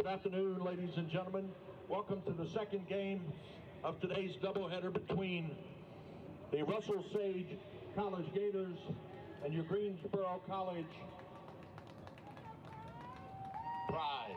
Good afternoon, ladies and gentlemen. Welcome to the second game of today's doubleheader between the Russell Sage College Gators and your Greensboro College Pride.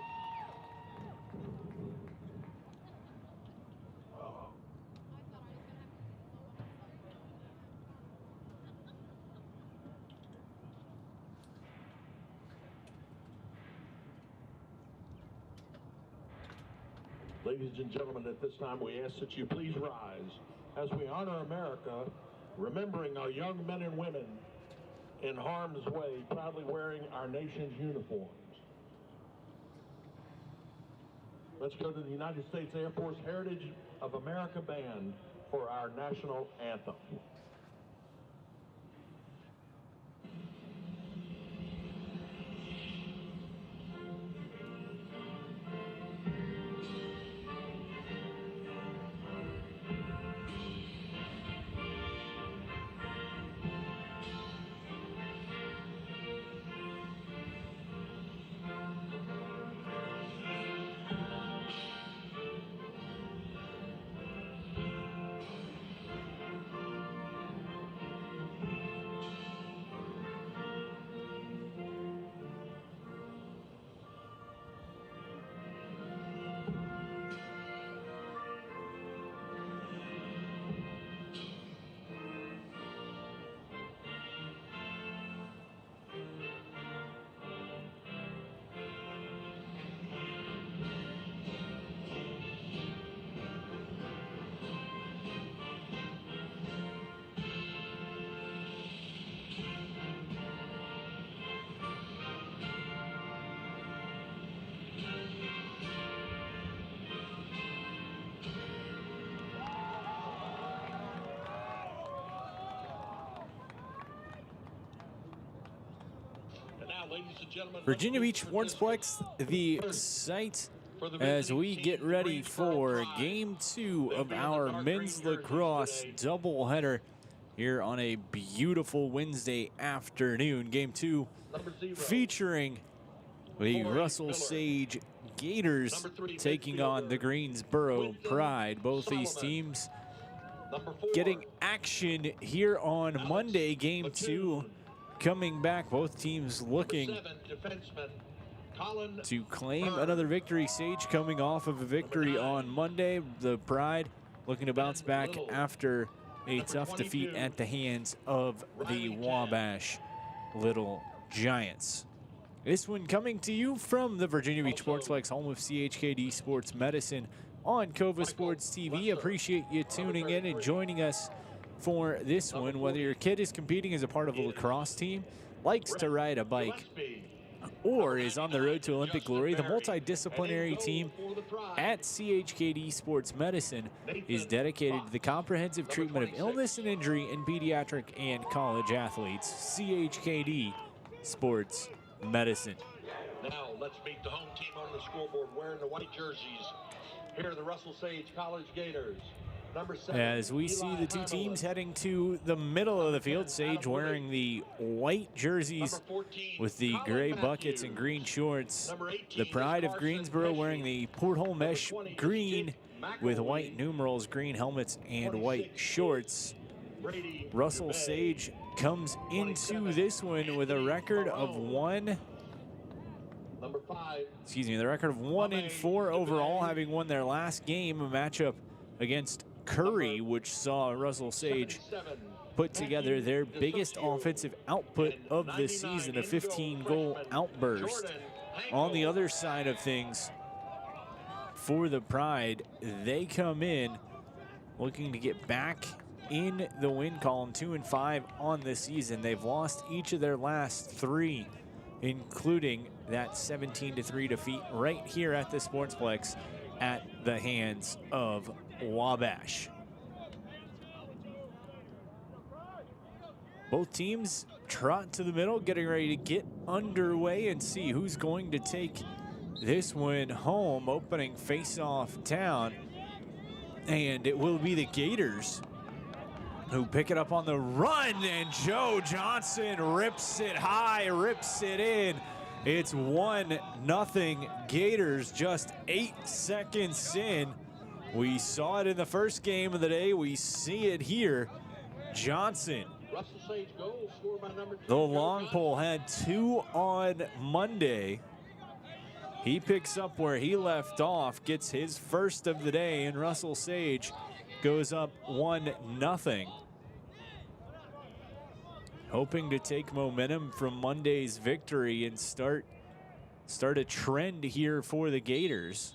Ladies and gentlemen, at this time we ask that you please rise as we honor America, remembering our young men and women in harm's way, proudly wearing our nation's uniforms. Let's go to the United States Air Force Heritage of America Band for our national anthem. Virginia Beach Sportsplex, the site as we get ready for Game 2 of our men's lacrosse doubleheader here on a beautiful Wednesday afternoon. Game 2 featuring the Russell Sage Gators taking on the Greensboro Pride. Both these teams getting action here on Monday. Game 2 coming back, both teams looking to claim another victory. Sage coming off of a victory on Monday. The Pride looking to bounce back after a tough defeat at the hands of the Wabash Little Giants. This one coming to you from the Virginia Beach Sportsplex, home of CHKD Sports Medicine on Cova Sports TV. Appreciate you tuning in and joining us for this one. Whether your kid is competing as a part of a lacrosse team, likes to ride a bike, or is on the road to Olympic glory, the multidisciplinary team at CHKD Sports Medicine is dedicated to the comprehensive treatment of illness and injury in pediatric and college athletes. CHKD Sports Medicine. Now let's meet the home team on the scoreboard wearing the white jerseys. Here are the Russell Sage College Gators. As we see the two teams heading to the middle of the field, Sage wearing the white jerseys with the gray buckets and green shorts. The Pride of Greensboro wearing the porthole mesh green with white numerals, green helmets, and white shorts. Russell Sage comes into this one with a record of the record of 1-4 overall, having won their last game, a matchup against Curry, which saw Russell Sage put together their biggest offensive output of the season, a 15-goal outburst. On the other side of things, for the Pride, they come in looking to get back in the win column, 2-5 on the season. They've lost each of their last 3, including that 17-3 defeat right here at the Sportsplex at the hands of Wabash. Both teams trot to the middle, getting ready to get underway and see who's going to take this one home. Opening face-off down, and it will be the Gators who pick it up on the run, and Joe Johnson rips it high, rips it in. It's 1-0 Gators just 8 seconds in. We saw it in the first game of the day. We see it here. Johnson, the long pole, had 2 on Monday. He picks up where he left off, gets his first of the day, and Russell Sage goes up 1-0. Hoping to take momentum from Monday's victory and start a trend here for the Gators.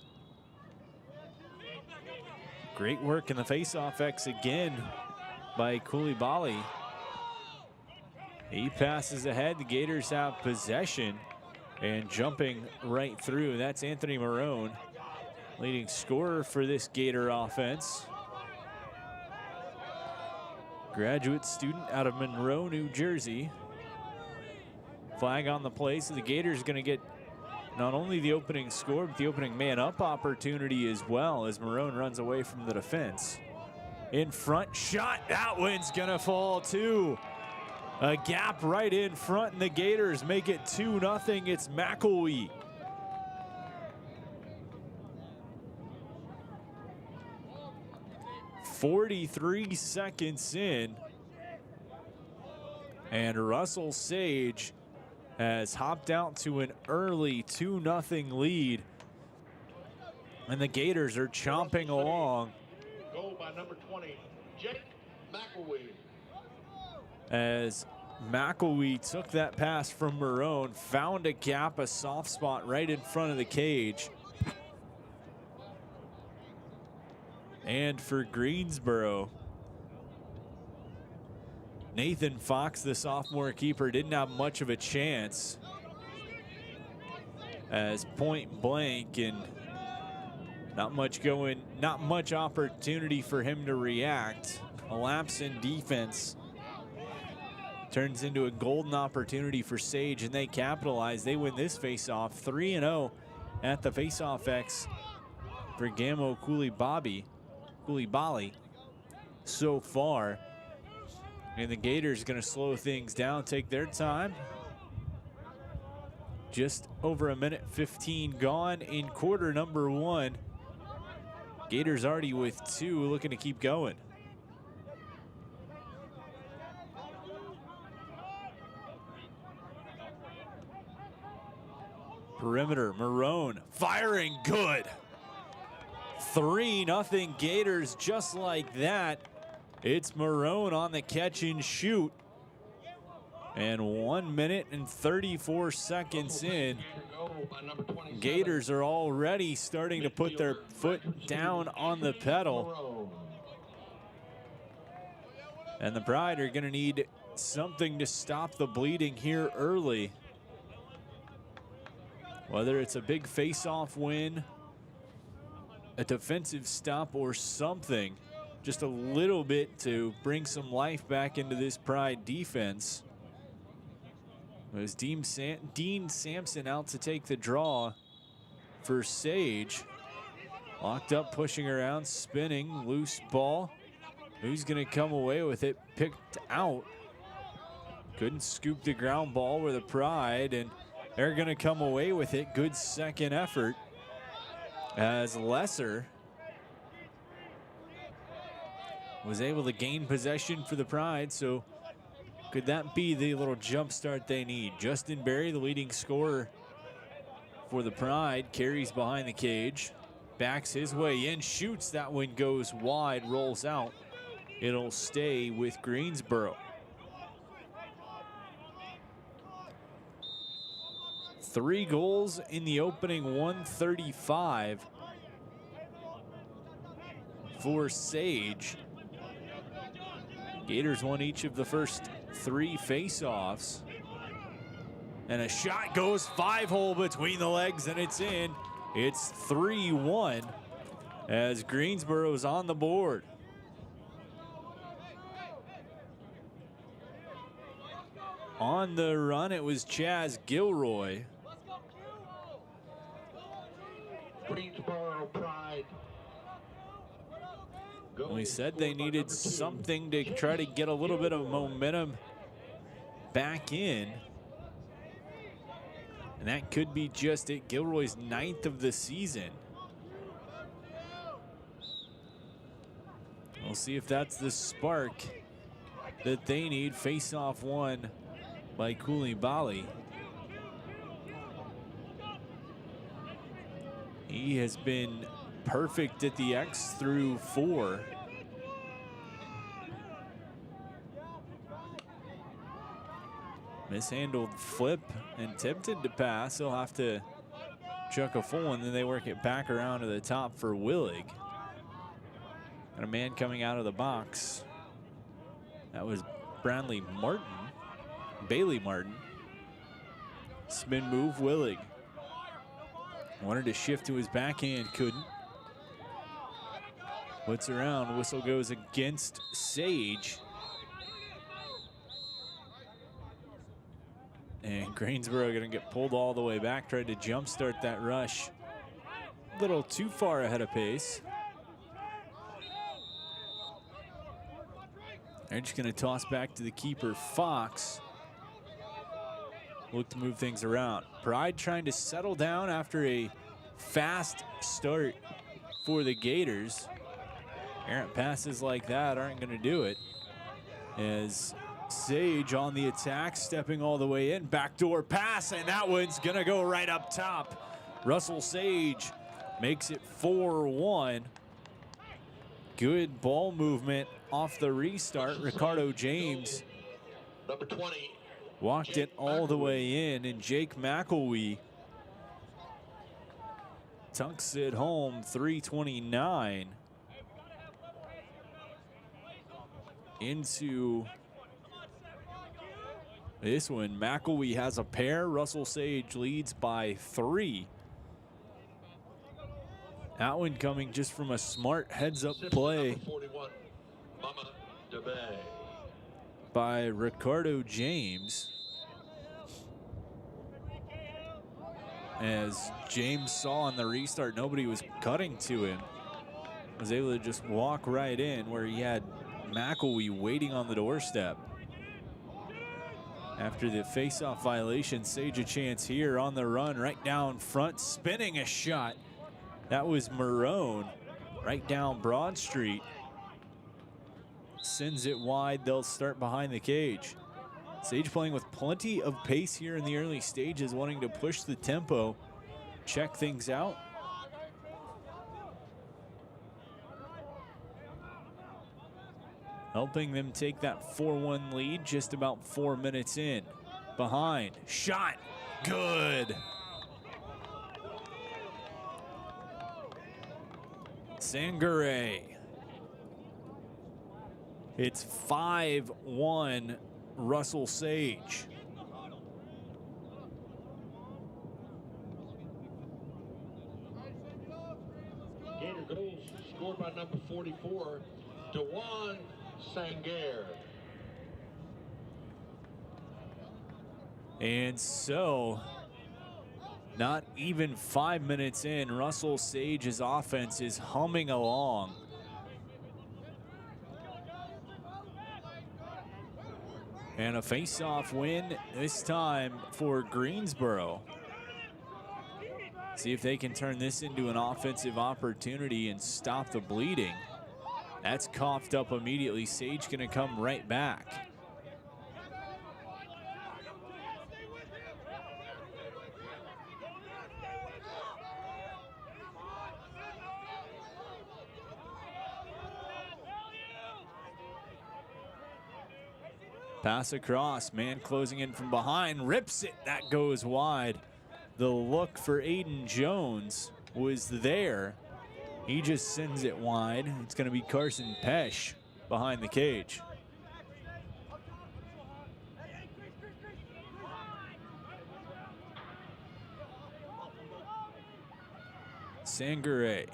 Great work in the face-off X again by Coulibaly. He passes ahead. The Gators have possession and jumping right through. That's Anthony Marone, leading scorer for this Gator offense. Graduate student out of Monroe, New Jersey. Flag on the play, so the Gators going to get not only the opening score, but the opening man-up opportunity as well as Marone runs away from the defense. In front, shot, that one's going to fall too. A gap right in front, and the Gators make it 2-0. It's McElwee. .43 seconds in, and Russell Sage has hopped out to an early 2-0 lead, and the Gators are chomping along. Goal by number 20, Jake McElwee. As McElwee took that pass from Marone, found a gap, a soft spot right in front of the cage. And for Greensboro, Nathan Fox, the sophomore keeper, didn't have much of a chance, as point blank and not much opportunity for him to react. A lapse in defense turns into a golden opportunity for Sage, and they capitalize. They win this faceoff 3-0 at the faceoff X for Gamo Coulibaly so far. And the Gators going to slow things down, take their time. Just over 1:15 gone in quarter number 1. Gators already with 2, looking to keep going. Perimeter, Marone firing good. 3-0 Gators just like that. It's Marone on the catch and shoot. And 1 minute and 34 seconds in, Gators are already starting to put their foot down on the pedal. And the Pride are going to need something to stop the bleeding here early. Whether it's a big face-off win, a defensive stop, or something, just a little bit to bring some life back into this Pride defense. It was Dean Sampson out to take the draw for Sage. Locked up, pushing around, spinning, loose ball. Who's gonna come away with it? Picked out. Couldn't scoop the ground ball with the Pride, and they're gonna come away with it. Good second effort as Lesser was able to gain possession for the Pride. So could that be the little jump start they need? Justin Berry, the leading scorer for the Pride, carries behind the cage, backs his way in, shoots. That one goes wide, rolls out. It'll stay with Greensboro. 3 goals in the opening 135 for Sage. Gators won each of the first 3 face-offs. And a shot goes 5-hole between the legs, and it's in. It's 3-1 as Greensboro's on the board. On the run, it was Chaz Gilroy. Greensboro Pride. We said they needed something to try to get a little bit of momentum back in. And that could be just it. Gilroy's 9th of the season. We'll see if that's the spark that they need. Face-off won by Koulibaly. He has been perfect at the X through 4. Mishandled flip and tempted to pass. He'll have to chuck a full one, then they work it back around to the top for Willig. And a man coming out of the box. That was Bailey Martin. Spin move, Willig. Wanted to shift to his backhand, couldn't. Puts around, whistle goes against Sage. And Greensboro gonna get pulled all the way back, tried to jumpstart that rush. A little too far ahead of pace. They're just gonna toss back to the keeper, Fox. Look to move things around. Pride trying to settle down after a fast start for the Gators. Errant passes like that aren't gonna do it. As Sage on the attack, stepping all the way in. Backdoor pass, and that one's gonna go right up top. Russell Sage makes it 4-1. Good ball movement off the restart. Ricardo James Number 20. walked it all the way in, and Jake McElwee tucks it home, 3:29 into this one. McElwee has a pair. Russell Sage leads by 3. That one coming just from a smart heads-up play by Ricardo James. As James saw on the restart, nobody was cutting to him. Was able to just walk right in where he had McElwee waiting on the doorstep. After the face-off violation, Sage a chance here on the run, right down front, spinning a shot. That was Marone, right down Broad Street. Sends it wide, they'll start behind the cage. Sage playing with plenty of pace here in the early stages, wanting to push the tempo, check things out. Helping them take that 4-1 lead just about 4 minutes in. Behind, shot, good. Sangare. It's 5-1 Russell Sage. Gator goals scored by number 44, DeJuan Sangare. And so, not even 5 minutes in, Russell Sage's offense is humming along. And a face-off win this time for Greensboro. See if they can turn this into an offensive opportunity and stop the bleeding. That's coughed up immediately. Sage gonna come right back. Pass across, man closing in from behind, rips it, that goes wide. The look for Aiden Jones was there. He just sends it wide. It's gonna be Carson Pesh behind the cage. Sangare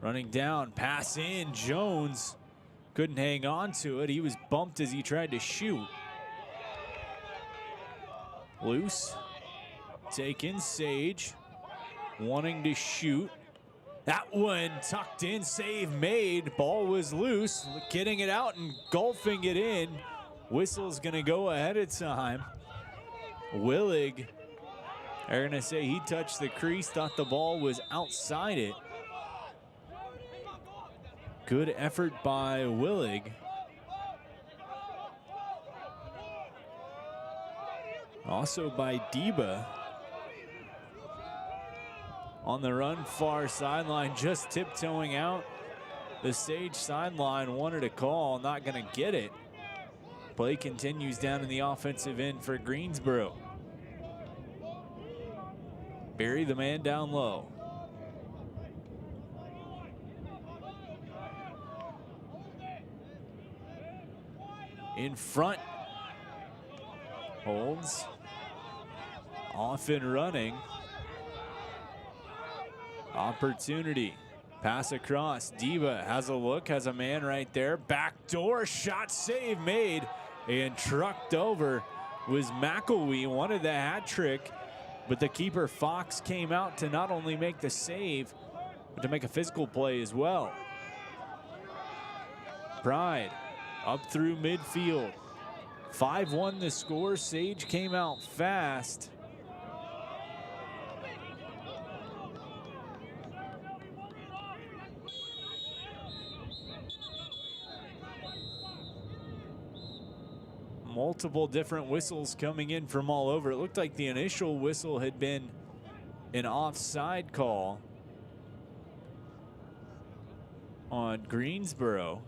running down, pass in, Jones couldn't hang on to it. He was bumped as he tried to shoot. Loose, taken, Sage wanting to shoot. That one tucked in, save made. Ball was loose, getting it out and golfing it in. Whistle's gonna go ahead of time. Willig They're going to say he touched the crease, thought the ball was outside it. Good effort by Willig. Also by Deba. On the run, far sideline, just tiptoeing out. The Sage sideline wanted a call, not going to get it. Play continues down in the offensive end for Greensboro. Bury the man down low. In front. Holds. Off and running. Opportunity. Pass across. Deba has a look, has a man right there. Backdoor shot, save made, and trucked over was McElwee. Wanted the hat trick, but the keeper Fox came out to not only make the save, but to make a physical play as well. Pride up through midfield. 5-1 the score. Sage came out fast. Multiple different whistles coming in from all over. It looked like the initial whistle had been an offside call on Greensboro.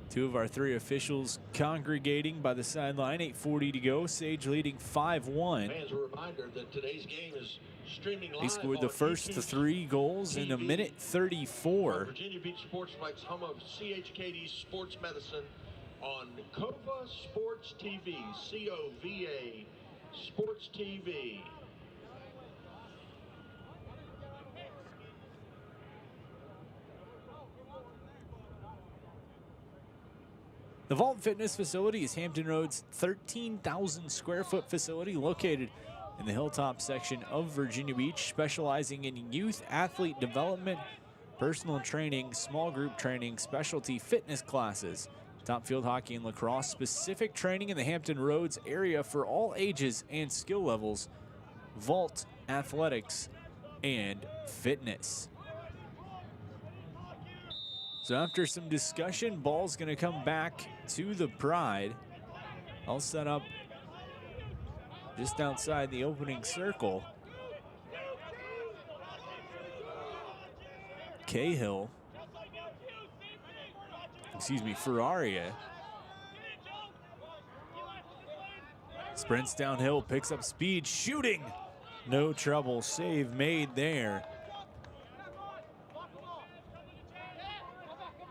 Two of our three officials congregating by the sideline. 8:40 to go. Sage leading 5-1. Fans, a reminder that today's game is streaming live. They scored the first 3 goals in a minute 34. Virginia Beach Sportsplex, home of CHKD Sports Medicine, on COVA Sports TV. COVA Sports TV. The Vault Fitness facility is Hampton Road's 13,000 square foot facility located in the Hilltop section of Virginia Beach, specializing in youth athlete development, personal training, small group training, specialty fitness classes, top field hockey and lacrosse, specific training in the Hampton Roads area for all ages and skill levels, Vault Athletics and Fitness. So after some discussion, ball's going to come back to the Pride. All set up just outside the opening circle. Cahill, Ferraria. Sprints downhill, picks up speed, shooting. No trouble, save made there.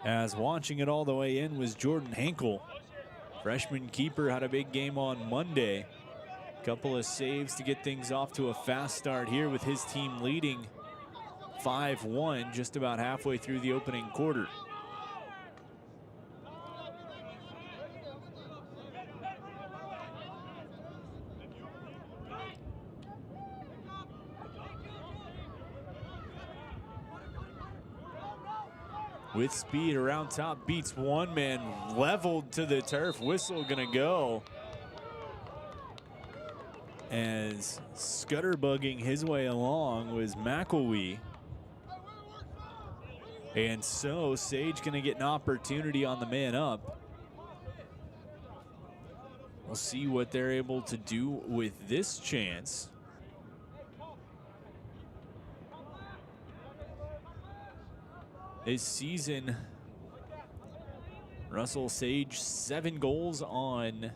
As watching it all the way in was Jordan Henkel. Freshman keeper had a big game on Monday. Couple of saves to get things off to a fast start here with his team leading 5-1 just about halfway through the opening quarter. With speed around top, beats one man, leveled to the turf, whistle gonna go. As scutterbugging his way along was McElwee. And so Sage gonna get an opportunity on the man up. We'll see what they're able to do with this chance. This season, Russell Sage 7 goals on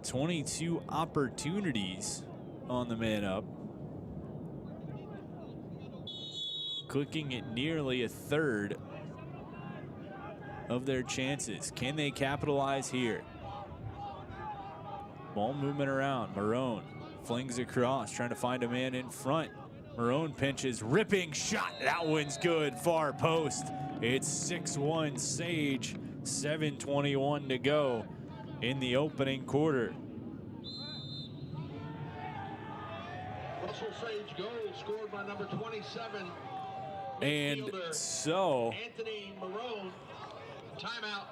22 opportunities on the man up. Cooking at nearly a third of their chances. Can they capitalize here? Ball movement around. Marone flings across, trying to find a man in front. Marone pinches, ripping shot. That one's good, far post. It's 6-1 Sage, 7:21 to go in the opening quarter. Russell Sage goal scored by number 27. And so Anthony Marone, timeout.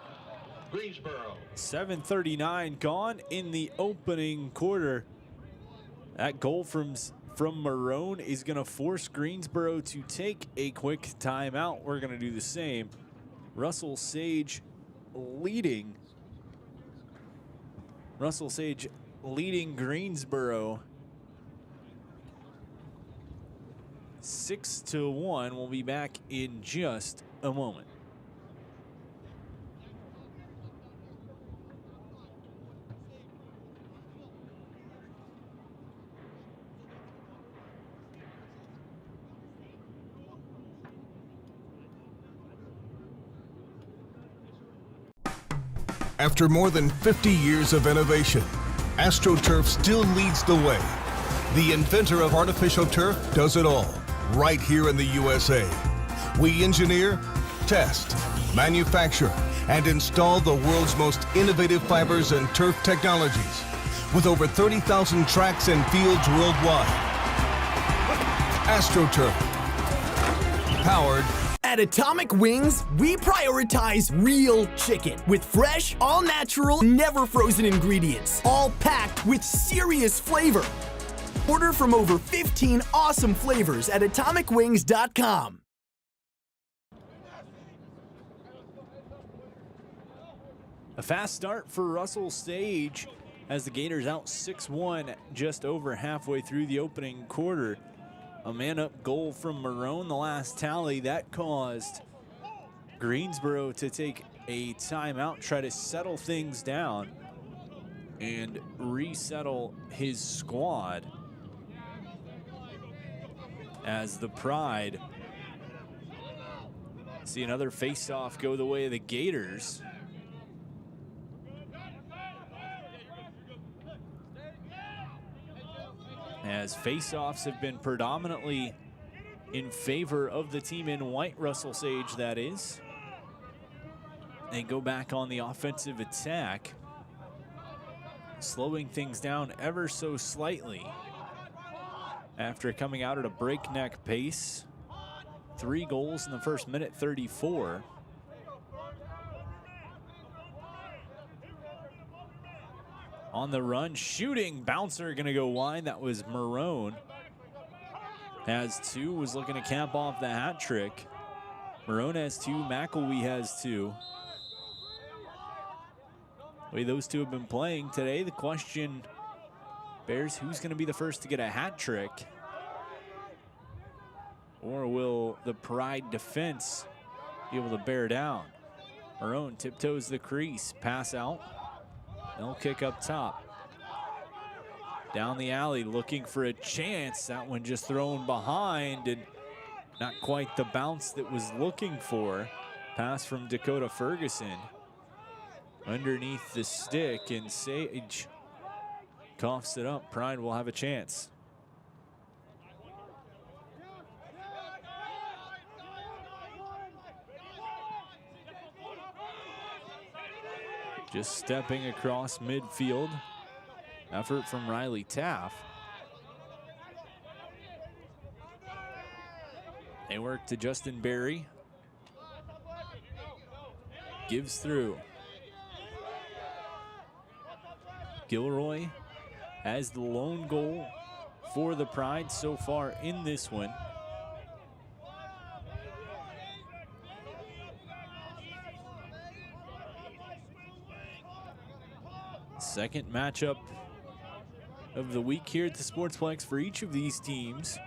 Greensboro. 7:39 gone in the opening quarter. That goal from Marone is going to force Greensboro to take a quick timeout. We're going to do the same. Russell Sage leading Greensboro 6-1. We'll be back in just a moment. After more than 50 years of innovation, AstroTurf still leads the way. The inventor of artificial turf does it all, right here in the USA. We engineer, test, manufacture, and install the world's most innovative fibers and turf technologies, with over 30,000 tracks and fields worldwide. AstroTurf, powered. At Atomic Wings, we prioritize real chicken with fresh, all-natural, never frozen ingredients, all packed with serious flavor. Order from over 15 awesome flavors at atomicwings.com. A fast start for Russell Sage as the Gators out 6-1 just over halfway through the opening quarter. A man-up goal from Marone, the last tally. That caused Greensboro to take a timeout, try to settle things down and resettle his squad as the Pride see another face-off go the way of the Gators. As face-offs have been predominantly in favor of the team in white, Russell Sage, that is. They go back on the offensive attack, slowing things down ever so slightly after coming out at a breakneck pace. 3 goals in the first minute, 34. On the run, shooting, bouncer gonna go wide. That was Marone. Has 2, was looking to cap off the hat trick. Marone has 2, McElwee has 2. The way those two have been playing today, the question bears who's gonna be the first to get a hat trick? Or will the Pride defense be able to bear down? Marone tiptoes the crease, pass out. They'll kick up top. Down the alley, looking for a chance. That one just thrown behind and not quite the bounce that was looking for. Pass from Dakota Ferguson. Underneath the stick, and Sage coughs it up. Pride will have a chance. Just stepping across midfield. Effort from Riley Taff. They work to Justin Berry. Gives through. Gilroy has the lone goal for the Pride so far in this one. Second matchup of the week here at the Sportsplex for each of these teams.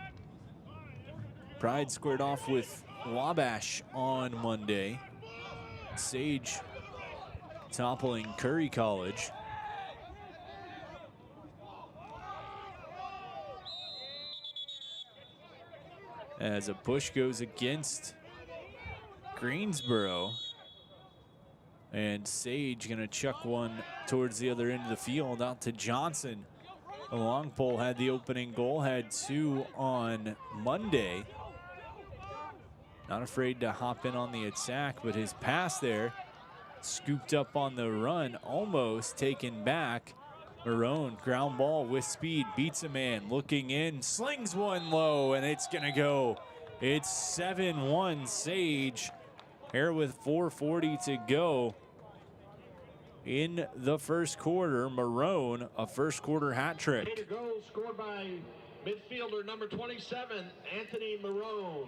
Pride squared off with Wabash on Monday. Sage toppling Curry College. As a push goes against Greensboro. And Sage gonna chuck one towards the other end of the field out to Johnson. The long pole had the opening goal, had 2 on Monday. Not afraid to hop in on the attack, but his pass there, scooped up on the run, almost taken back. Marone, ground ball with speed, beats a man, looking in, slings one low, and it's gonna go. It's 7-1 Sage, here with 4:40 to go. in the first quarter. Marone, a first quarter hat trick. Gator goal scored by midfielder number 27, Anthony Marone.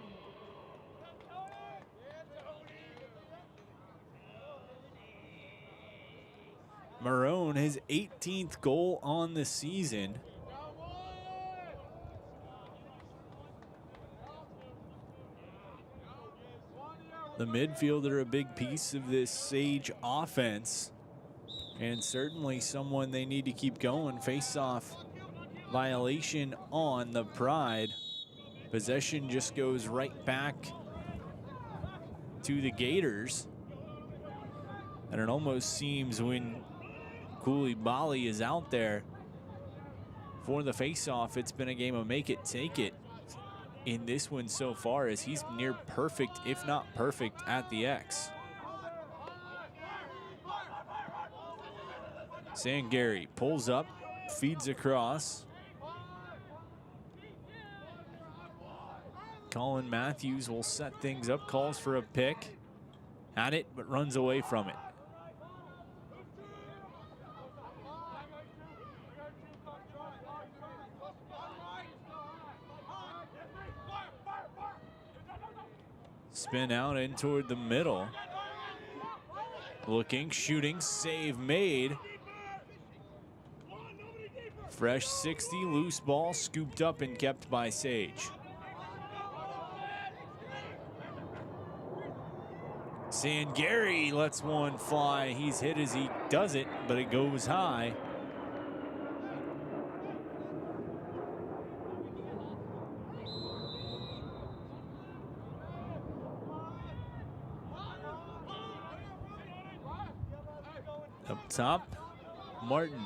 Marone, his 18th goal on the season. The midfielder, a big piece of this Sage offense, and certainly someone they need to keep going. Face-off violation on the Pride. Possession just goes right back to the Gators. And it almost seems when Koulibaly is out there for the face-off, it's been a game of make it, take it in this one so far, as he's near perfect, if not perfect, at the X. Sangari pulls up, feeds across. Colin Matthews will set things up, calls for a pick. Had it, but runs away from it. Spin out in toward the middle. Looking, shooting, save made. Fresh 60, loose ball, scooped up and kept by Sage. Sangari lets one fly. He's hit as he does it, but it goes high. Up top, Martin,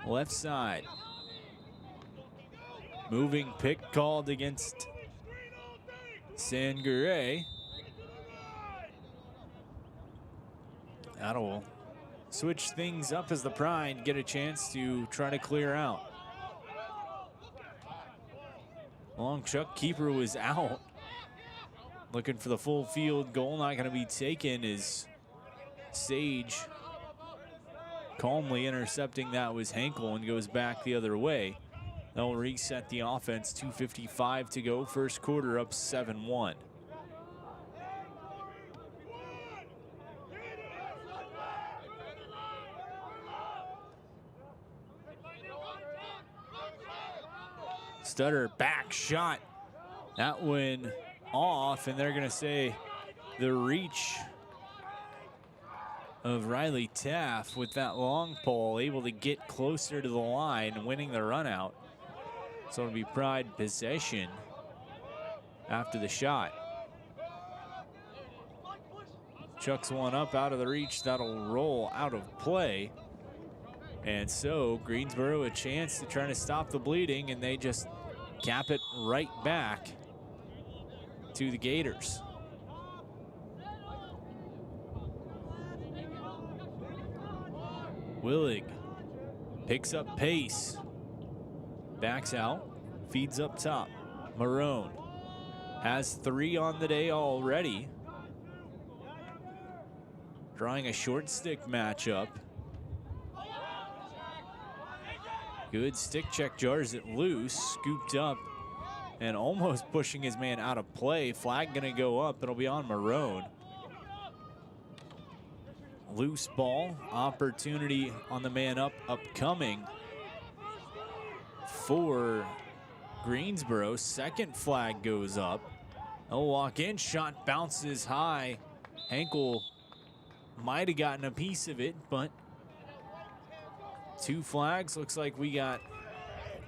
left side. Moving pick called against Sangare. That'll switch things up as the Pride get a chance to try to clear out. Long chuck, keeper was out. Looking for the full field goal, not gonna be taken, is Sage calmly intercepting that was Henkel and goes back the other way. They'll reset the offense, 2:55 to go, first quarter up 7-1. Stutter back shot. That went off, and they're gonna say the reach of Riley Taff with that long pole, able to get closer to the line, winning the run out. So it'll be Pride possession after the shot. Chucks one up out of the reach, that'll roll out of play. And so Greensboro a chance to try to stop the bleeding, and they just cap it right back to the Gators. Willig picks up pace, backs out, feeds up top. Marone has 3 on the day already. Drawing a short stick matchup. Good stick check, jars it loose, scooped up and almost pushing his man out of play. Flag gonna go up, it'll be on Marone. Loose ball, opportunity on the man up, upcoming for Greensboro. Second flag goes up. They'll walk in, shot bounces high. Henkel might have gotten a piece of it, but 2 flags. Looks like we got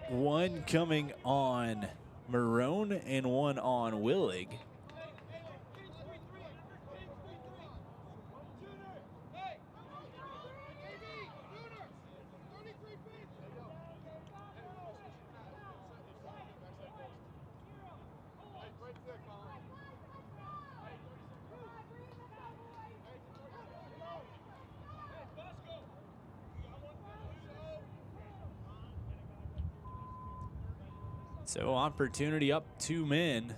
one coming on Marone and one on Willig. So opportunity up 2 men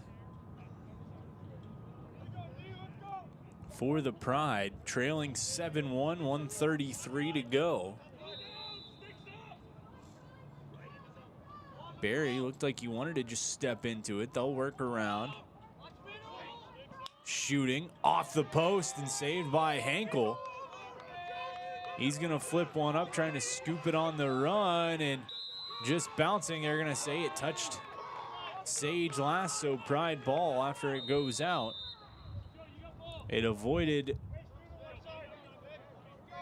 for the Pride, trailing 7-1, 1:33 to go. Barry looked like he wanted to just step into it. They'll work around. Shooting off the post and saved by Henkel. He's going to flip one up, trying to scoop it on the run, and just bouncing. They're going to say it touched Sage last, so Pride ball after it goes out. It avoided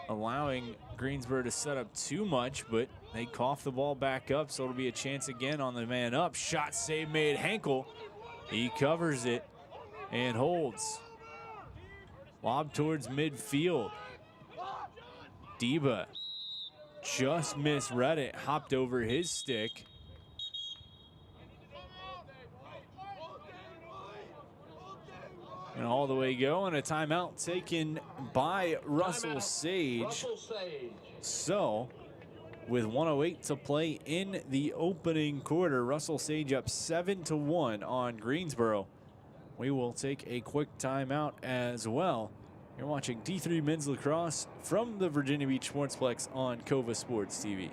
allowing Greensboro to set up too much, but they cough the ball back up, so it'll be a chance again on the man up. Shot save made Henkel. He covers it and holds. Lob towards midfield. Deba just misread it, hopped over his stick. And all the way go, and a timeout taken by Russell Sage. So, with 1:08 to play in the opening quarter, Russell Sage up 7-1 on Greensboro. We will take a quick timeout as well. You're watching D3 Men's Lacrosse from the Virginia Beach Sportsplex on Cova Sports TV.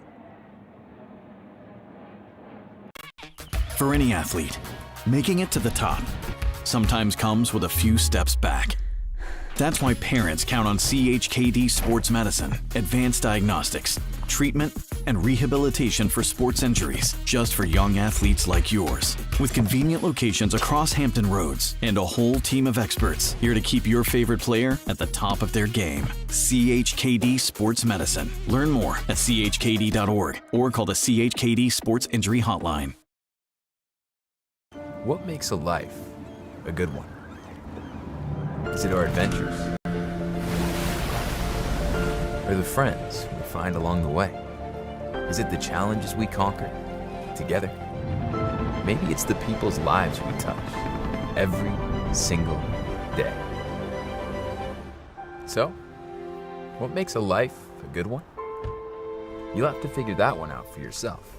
For any athlete, making it to the top sometimes comes with a few steps back. That's why parents count on CHKD Sports Medicine, advanced diagnostics, treatment, and rehabilitation for sports injuries, just for young athletes like yours. With convenient locations across Hampton Roads and a whole team of experts here to keep your favorite player at the top of their game. CHKD Sports Medicine. Learn more at chkd.org or call the CHKD Sports Injury Hotline. What makes a life a good one? Is it our adventures? Or the friends we find along the way? Is it the challenges we conquer together? Maybe it's the people's lives we touch every single day. So, what makes a life a good one? You'll have to figure that one out for yourself.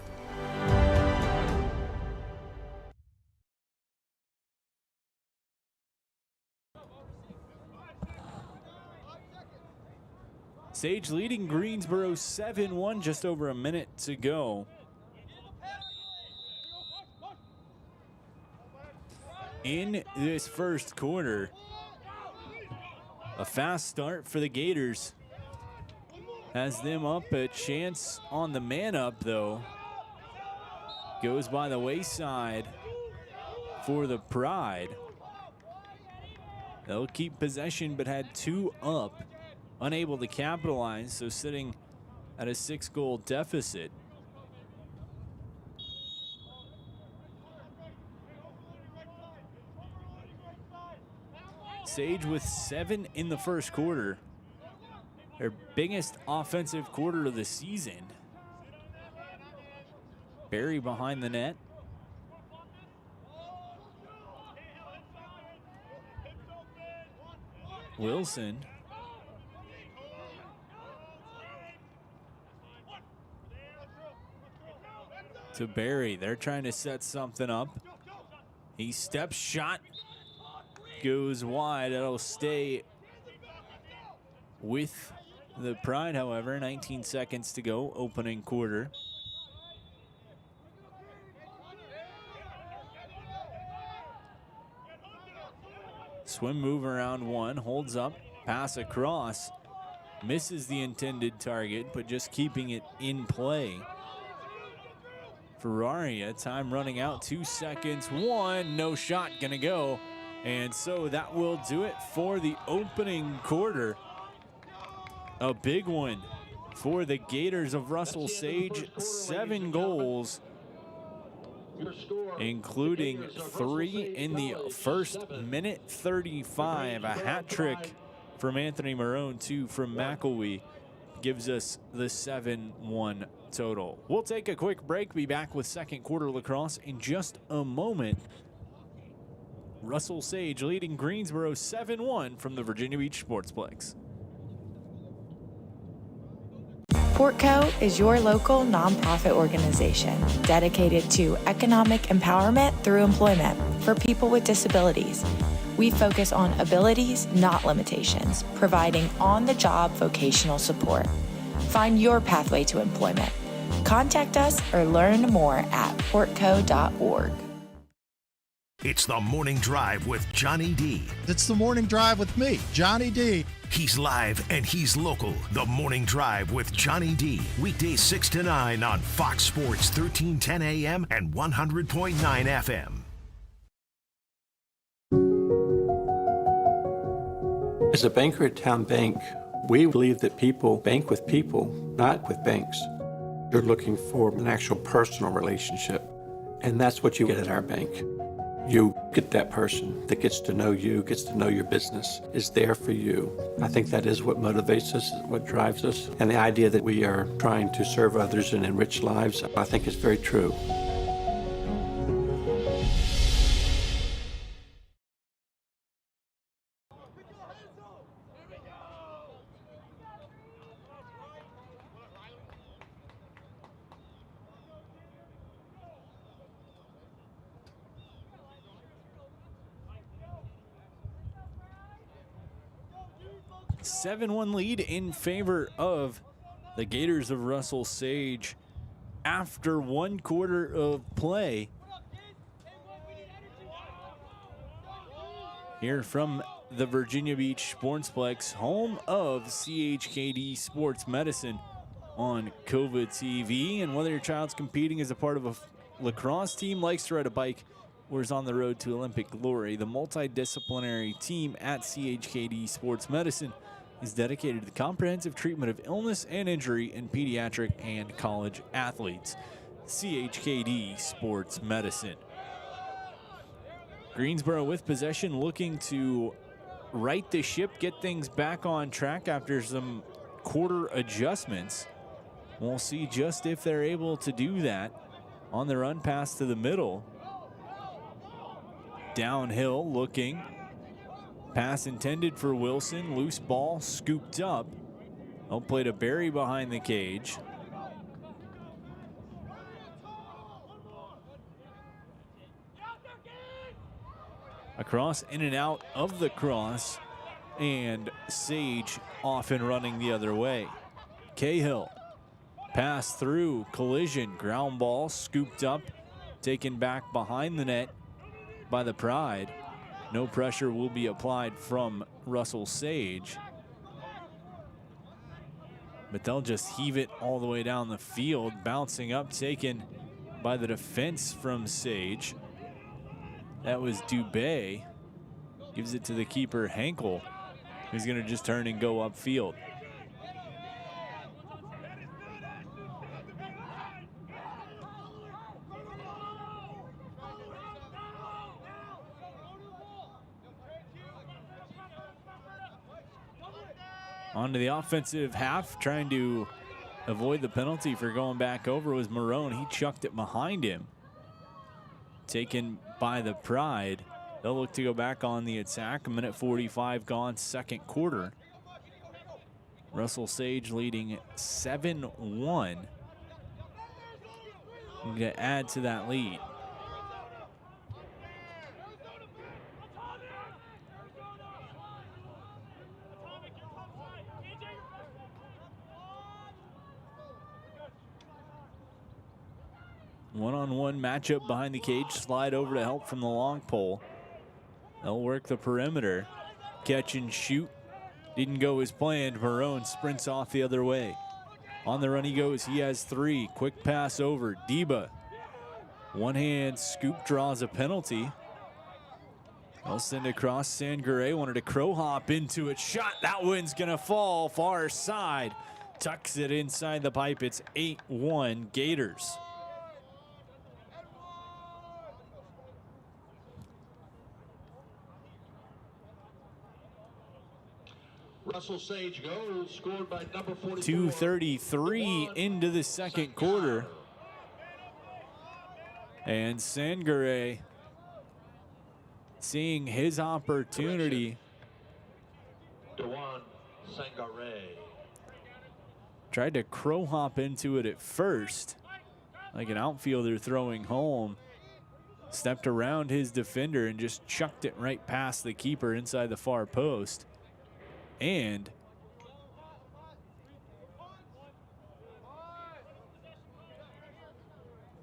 Sage leading Greensboro 7-1, just over a minute to go. In this first quarter, a fast start for the Gators has them up. A chance on the man up, though, goes by the wayside for the Pride. They'll keep possession, but had two up. Unable to capitalize, so sitting at a 6-goal deficit. Sage with 7 in the first quarter. Their biggest offensive quarter of the season. Barry behind the net. Wilson. To Barry, they're trying to set something up. He steps, shot goes wide. That'll stay with the Pride, however. 19 seconds to go, opening quarter. Swim move around one, holds up, pass across, misses the intended target, but just keeping it in play. Ferraria, time running out, 2 seconds, one, no shot gonna go. And so that will do it for the opening quarter. A big one for the Gators of Russell Sage, 7 goals, including 3 in the first minute 35. A hat trick from Anthony Marone, 2 from McElwee, gives us the 7-1 total. We'll take a quick break, be back with second quarter lacrosse in just a moment. Russell Sage leading Greensboro 7-1 from the Virginia Beach Sportsplex. Portco is your local nonprofit organization dedicated to economic empowerment through employment for people with disabilities. We focus on abilities, not limitations, providing on-the-job vocational support. Find your pathway to employment. Contact us or learn more at portco.org. It's the Morning Drive with Johnny D. It's the Morning Drive with me, Johnny D. He's live and he's local. The Morning Drive with Johnny D. Weekdays 6 to 9 on Fox Sports 1310 AM and 100.9 FM. As a banker at Town Bank, we believe that people bank with people, not with banks. You're looking for an actual personal relationship, and that's what you get at our bank. You get that person that gets to know you, gets to know your business, is there for you. I think that is what motivates us, what drives us, and the idea that we are trying to serve others and enrich lives, I think is very true. A 7-1 lead in favor of the Gators of Russell Sage after 1 quarter of play. Here from the Virginia Beach Sportsplex, home of CHKD Sports Medicine on COVID TV. And whether your child's competing as a part of a lacrosse team, likes to ride a bike, or is on the road to Olympic glory, the multidisciplinary team at CHKD Sports Medicine is dedicated to the comprehensive treatment of illness and injury in pediatric and college athletes. CHKD Sports Medicine. Greensboro with possession, looking to right the ship, get things back on track after some quarter adjustments. We'll see just if they're able to do that on the run pass to the middle. Downhill looking. Pass intended for Wilson. Loose ball scooped up. They'll play to Barry behind the cage. Across, in and out of the cross, and Sage off and running the other way. Cahill, pass through, collision, ground ball, scooped up, taken back behind the net by the Pride. No pressure will be applied from Russell Sage, but they'll just heave it all the way down the field, bouncing up, taken by the defense from Sage. That was Dubé. Gives it to the keeper, Henkel, who's going to just turn and go upfield. Onto the offensive half, trying to avoid the penalty for going back over was Marone. He chucked it behind him. Taken by the Pride. They'll look to go back on the attack. 1:45 gone, second quarter. Russell Sage leading 7-1. Going to add to that lead. One-on-one matchup behind the cage. Slide over to help from the long pole. They'll work the perimeter. Catch and shoot. Didn't go as planned. Marone sprints off the other way. On the run he goes. He has 3. Quick pass over. Deba. One hand scoop, draws a penalty. They'll send across. Sangare wanted to crow hop into it. Shot. That one's going to fall far side. Tucks it inside the pipe. It's 8-1 Gators. Russell Sage goes, scored by number 44. 2:33 into the second quarter. And Sangare seeing his opportunity. Dewan Sangare. Tried to crow hop into it at first, like an outfielder throwing home. stepped around his defender and just chucked it right past the keeper inside the far post. And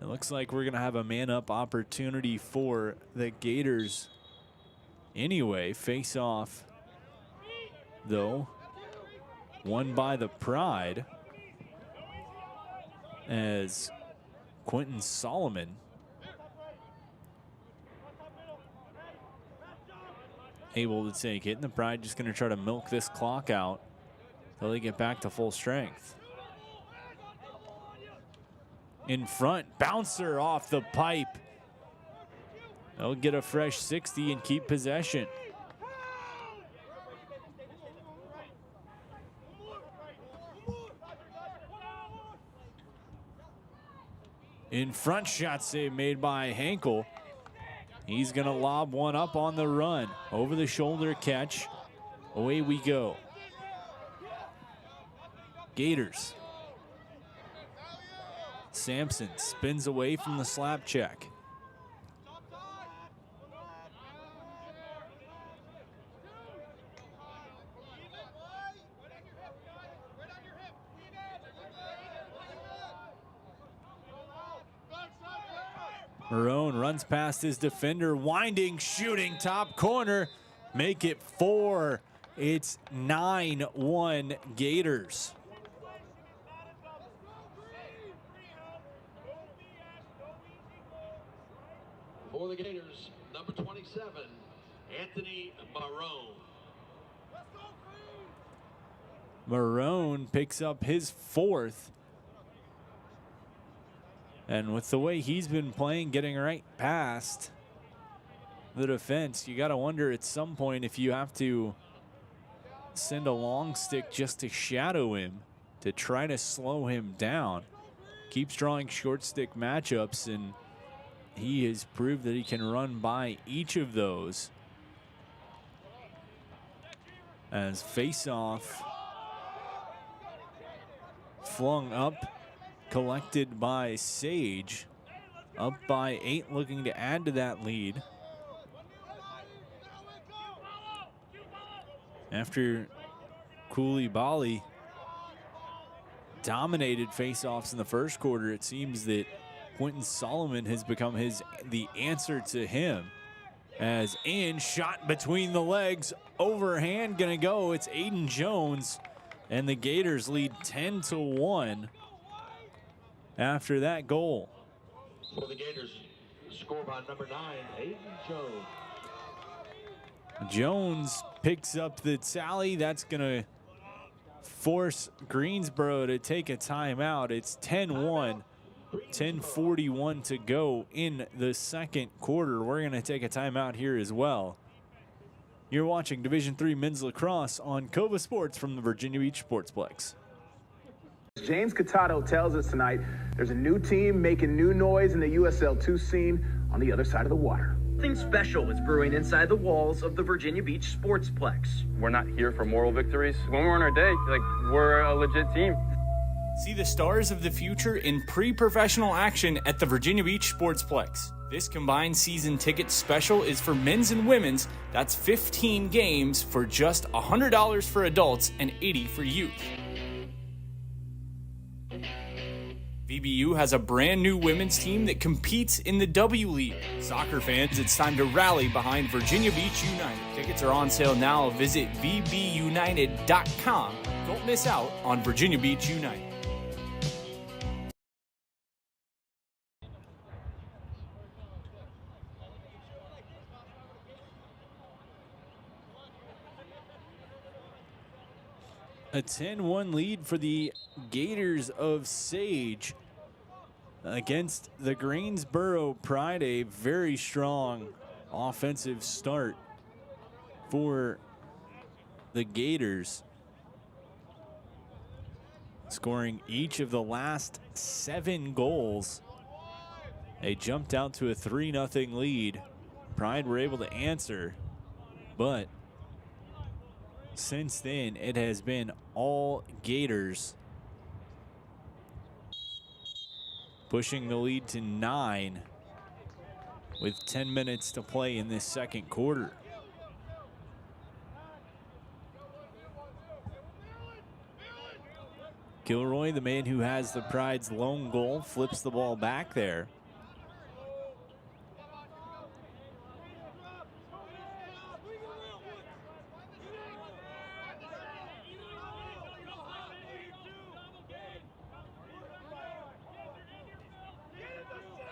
it looks like we're going to have a man-up opportunity for the Gators anyway. Face off, though, won by the Pride, as Quentin Solomon able to take it, and the Pride just going to try to milk this clock out until they get back to full strength. In front, bouncer off the pipe. They'll get a fresh 60 and keep possession. In front, shot save made by Henkel. He's going to lob one up on the run. Over the shoulder catch. Away we go. Gators. Sampson spins away from the slap check. Marone runs past his defender, winding, shooting, top corner. Make it 4. It's 9-1 Gators. For the Gators, number 27, Anthony Marone. Marone picks up his 4th. And with the way he's been playing, getting right past the defense, you got to wonder at some point if you have to send a long stick just to shadow him, to try to slow him down. Keeps drawing short stick matchups, and he has proved that he can run by each of those. As face-off flung up, collected by Sage. Up by 8, looking to add to that lead. After Koulibaly dominated faceoffs in the first quarter, it seems that Quentin Solomon has become the answer to him. As in, shot between the legs, overhand gonna go. It's Aiden Jones, and the Gators lead 10-1 after that goal. For the Gators, score by number 9, Aiden Jones. Jones picks up the tally. That's gonna force Greensboro to take a timeout. It's 10-1. 10:41 to go in the second quarter. We're going to take a timeout here as well. You're watching Division III Men's Lacrosse on Cova Sports from the Virginia Beach Sportsplex. James Catato tells us tonight there's a new team making new noise in the USL2 scene on the other side of the water. Something special is brewing inside the walls of the Virginia Beach Sportsplex. We're not here for moral victories. When we're on our day, we're a legit team. See the stars of the future in pre-professional action at the Virginia Beach Sportsplex. This combined season ticket special is for men's and women's. That's 15 games for just $100 for adults and $80 for youth. VBU has a brand new women's team that competes in the W League. Soccer fans, it's time to rally behind Virginia Beach United. Tickets are on sale now. Visit vbunited.com. Don't miss out on Virginia Beach United. A 10-1 lead for the Gators of Sage against the Greensboro Pride. A very strong offensive start for the Gators, scoring each of the last 7 goals. They jumped out to a 3-0 lead. Pride were able to answer, but since then, it has been all Gators, pushing the lead to 9. with 10 minutes to play in this second quarter. Gilroy, the man who has the Pride's lone goal, flips the ball back there.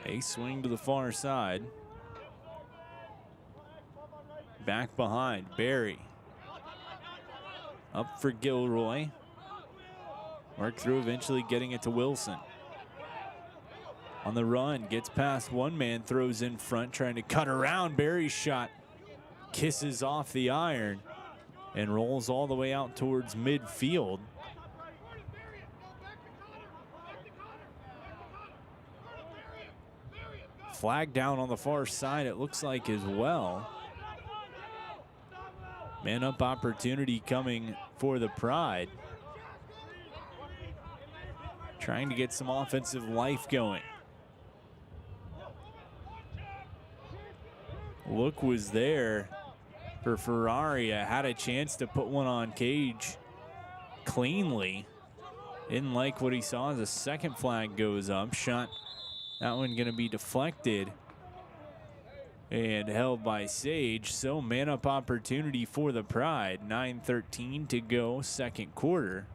A swing to the far side. Back behind, Barry. Up for Gilroy. Work through, eventually getting it to Wilson. On the run, gets past one man, throws in front, trying to cut around. Barry's shot kisses off the iron and rolls all the way out towards midfield. Flag down on the far side, it looks like, as well. Man up opportunity coming for the Pride. Trying to get some offensive life going. Look was there for Ferraria. Had a chance to put one on cage cleanly. Didn't like what he saw as a second flag goes up. Shot, that one going to be deflected and held by Sage. So man up opportunity for the Pride. 9:13 to go, second quarter.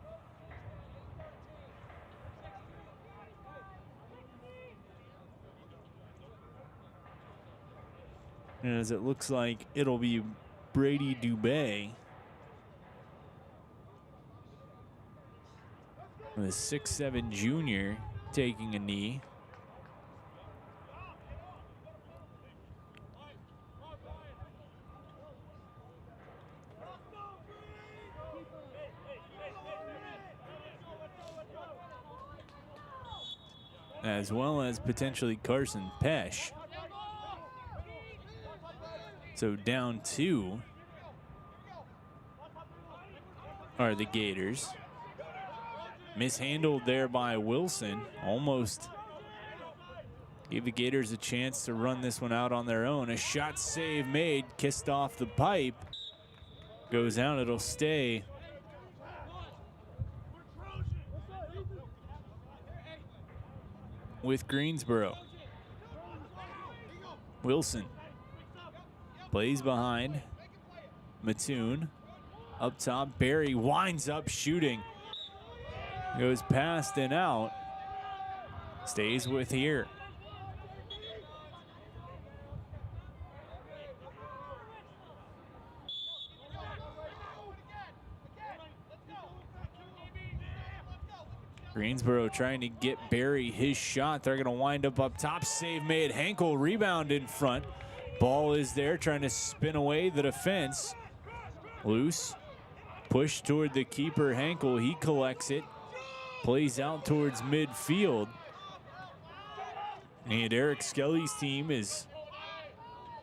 As it looks like it'll be Brady Dubé, the 6'7" junior, taking a knee. As well as potentially Carson Pesh. So down two are the Gators. Mishandled there by Wilson. Almost gave the Gators a chance to run this one out on their own. A shot save made, kissed off the pipe. Goes out, it'll stay. With Greensboro. Wilson. Plays behind. Mattoon. Up top, Barry winds up shooting. Goes past and out. Stays with here. Greensboro trying to get Barry his shot. They're going to wind up top. Save made. Henkel rebound in front. Ball is there, trying to spin away the defense. Loose. Push toward the keeper, Henkel. He collects it. Plays out towards midfield. And Eric Skelly's team is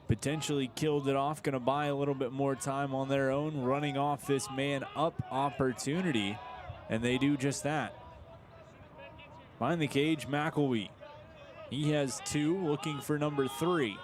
potentially killed it off. Going to buy a little bit more time on their own, running off this man-up opportunity. And they do just that. Behind the cage, McElwee. He has two, looking for number 3.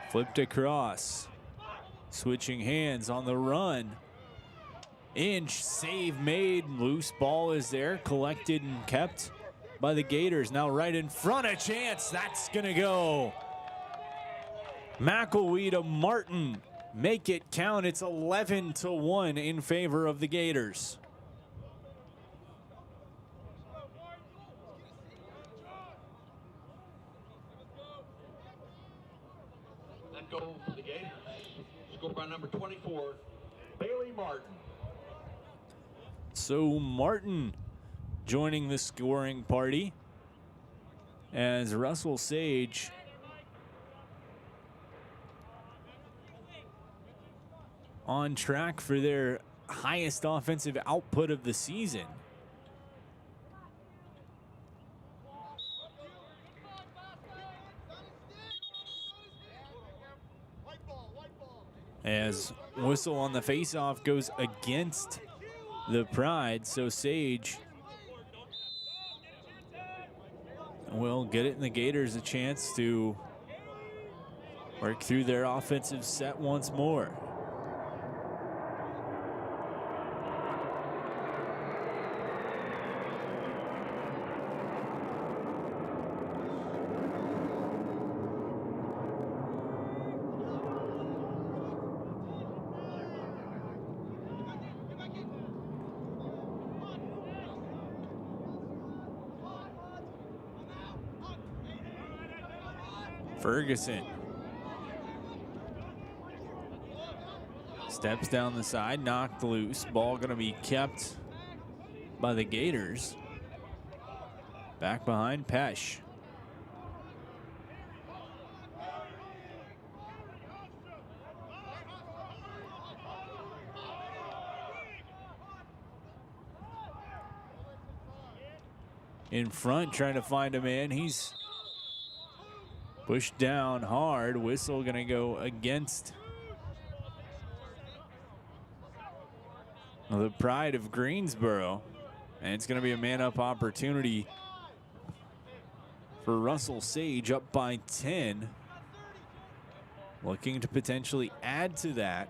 Flipped across. Switching hands on the run. Inch, save made. Loose ball is there. Collected and kept by the Gators. Now right in front, a chance. That's going to go. McElwee to Martin. Make it count. It's 11-1 in favor of the Gators. That goal for the Gators. Scored by number 24, Bailey Martin. So Martin joining the scoring party as Russell Sage on track for their highest offensive output of the season. As whistle on the faceoff goes against the Pride, so Sage will get it, and the Gators a chance to work through their offensive set once more. Ferguson steps down the side, knocked loose. Ball going to be kept by the Gators. Back behind Pesh. In front, trying to find a man. He's pushed down hard. Whistle going to go against the Pride of Greensboro. And it's going to be a man-up opportunity for Russell Sage, up by 10. Looking to potentially add to that.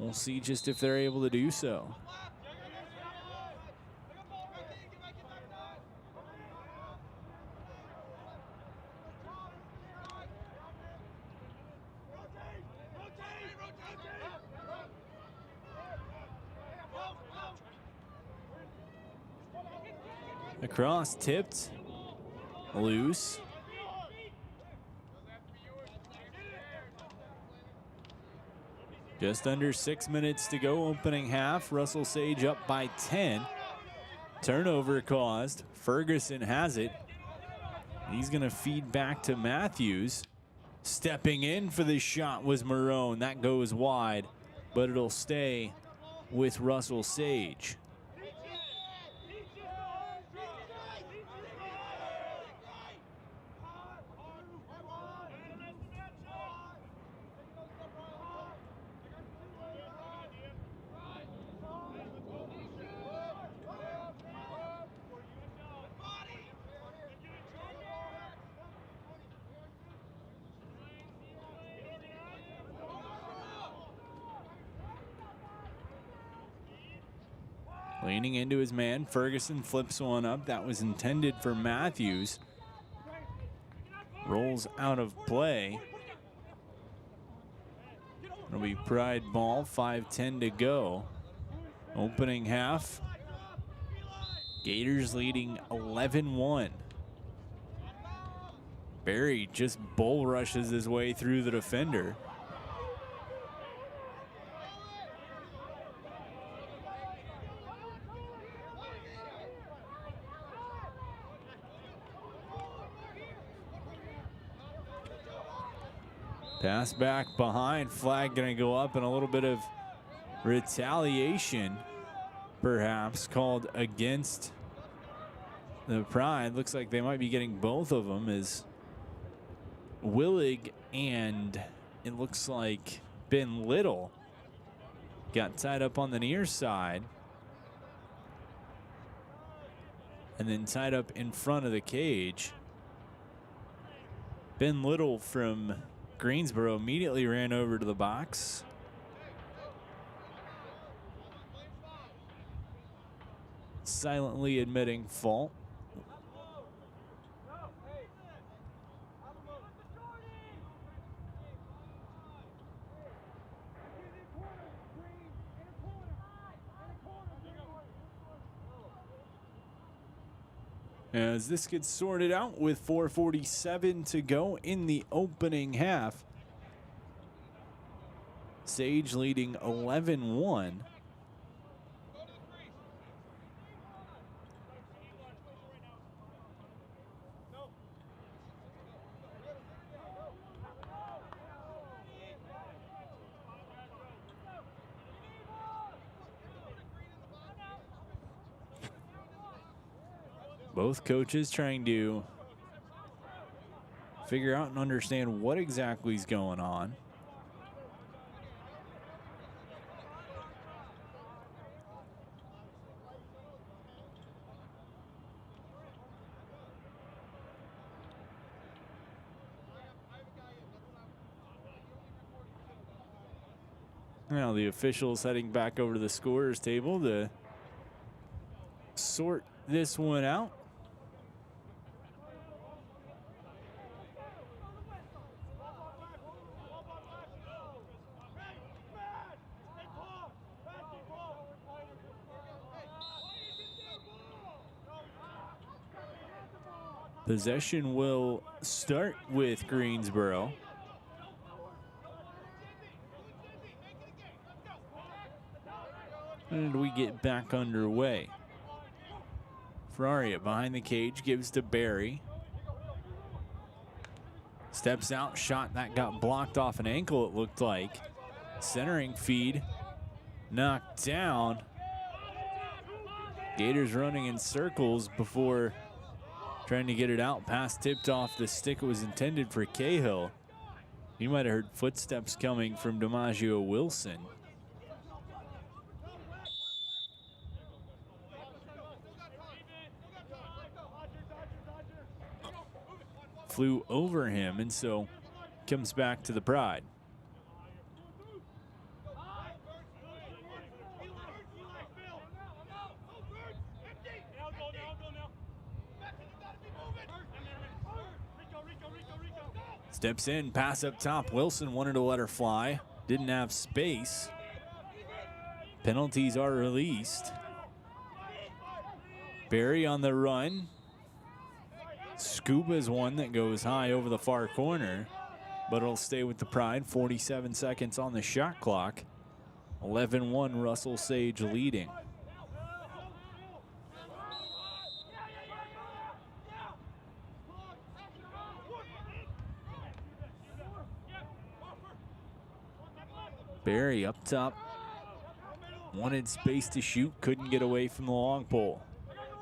We'll see just if they're able to do so. Lacrosse tipped loose. Just under 6 minutes to go, opening half. Russell Sage up by 10. Turnover caused. Ferguson has it. He's going to feed back to Matthews. Stepping in for the shot was Marone. That goes wide, but it'll stay with Russell Sage. Leaning into his man, Ferguson flips one up. That was intended for Matthews. Rolls out of play. It'll be Pride ball, 5:10 to go. Opening half. Gators leading 11-1. Barry just bull rushes his way through the defender. Pass back behind, flag gonna go up, and a little bit of retaliation perhaps called against the Pride. Looks like they might be getting both of them, as Willig and it looks like Ben Little got tied up on the near side and then tied up in front of the cage. Ben Little from Greensboro immediately ran over to the box. Silently admitting fault. As this gets sorted out with 4:47 to go in the opening half. Sage leading 11-1. Both coaches trying to figure out and understand what exactly is going on. Now the officials heading back over to the scorer's table to sort this one out. Possession will start with Greensboro. And we get back underway. Ferraria behind the cage, gives to Barry. Steps out, shot that got blocked off an ankle, it looked like. Centering feed, knocked down. Gators running in circles before trying to get it out. Pass tipped off the stick it was intended for Cahill. You might have heard footsteps coming from DiMaggio Wilson. Flew over him, and so comes back to the Pride. Steps in, pass up top. Wilson wanted to let her fly. Didn't have space. Penalties are released. Barry on the run. Scuba's one that goes high over the far corner, but it'll stay with the Pride. 47 seconds on the shot clock. 11-1 Russell Sage leading. Barry up top. Wanted space to shoot, couldn't get away from the long pole.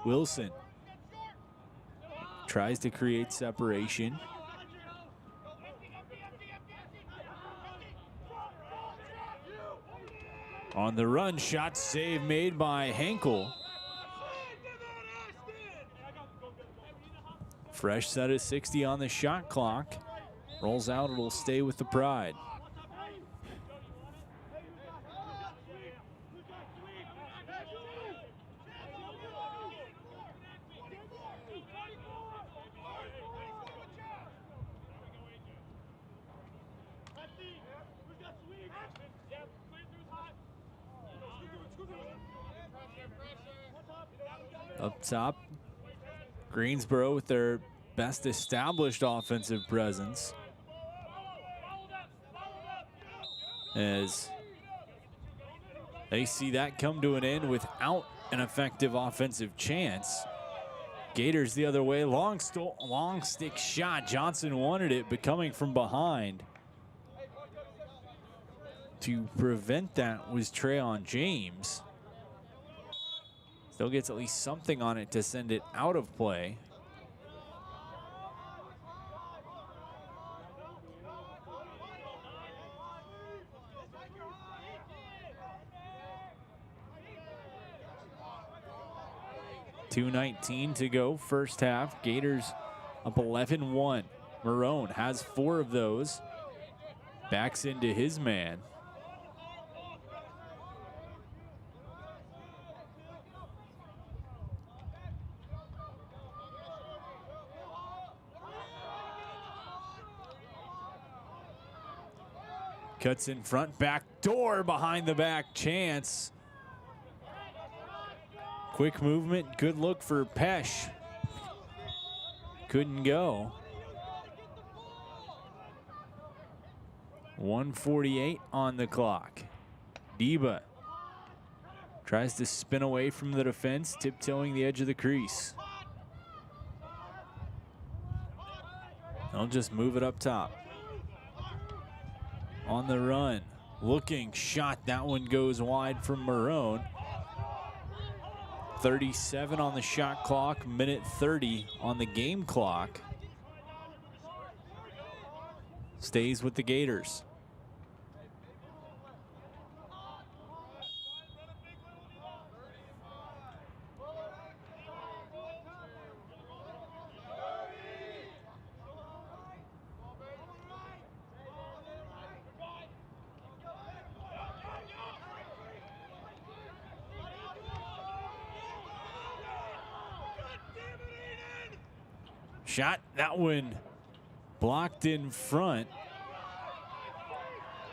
Wilson tries to create separation. On the run, shot save made by Henkel. Fresh set of 60 on the shot clock. Rolls out, it'll stay with the Pride. Up top, Greensboro with their best established offensive presence. As they see that come to an end without an effective offensive chance. Gators the other way, long stick shot. Johnson wanted it, but coming from behind to prevent that was Trayon James. Still gets at least something on it to send it out of play. .219 to go, first half. Gators up 11-1. Marone has 4 of those. Backs into his man. Cuts in front, back door behind the back, chance. Quick movement, good look for Pesh. Couldn't go. 1:48 on the clock. Deba tries to spin away from the defense, tiptoeing the edge of the crease. They'll just move it up top. On the run, looking shot. That one goes wide from Marone. 37 on the shot clock, minute 30 on the game clock. Stays with the Gators. Shot, that one blocked in front.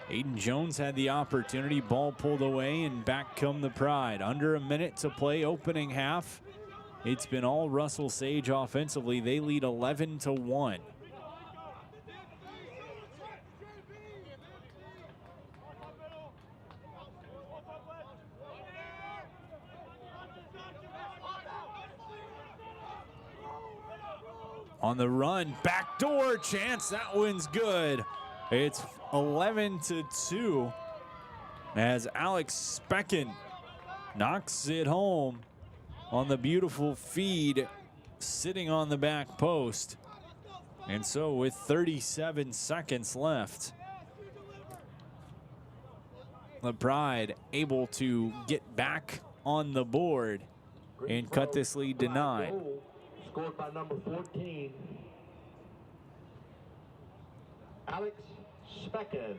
Aiden Jones had the opportunity, ball pulled away, and back come the Pride. Under a minute to play, opening half. It's been all Russell Sage offensively. They lead 11-1. On the run, backdoor chance, that one's good. It's 11-2 as Alex Specken knocks it home on the beautiful feed sitting on the back post. And so with 37 seconds left, the Pride able to get back on the board and cut this lead to 9. Scored by number 14, Alex Specken.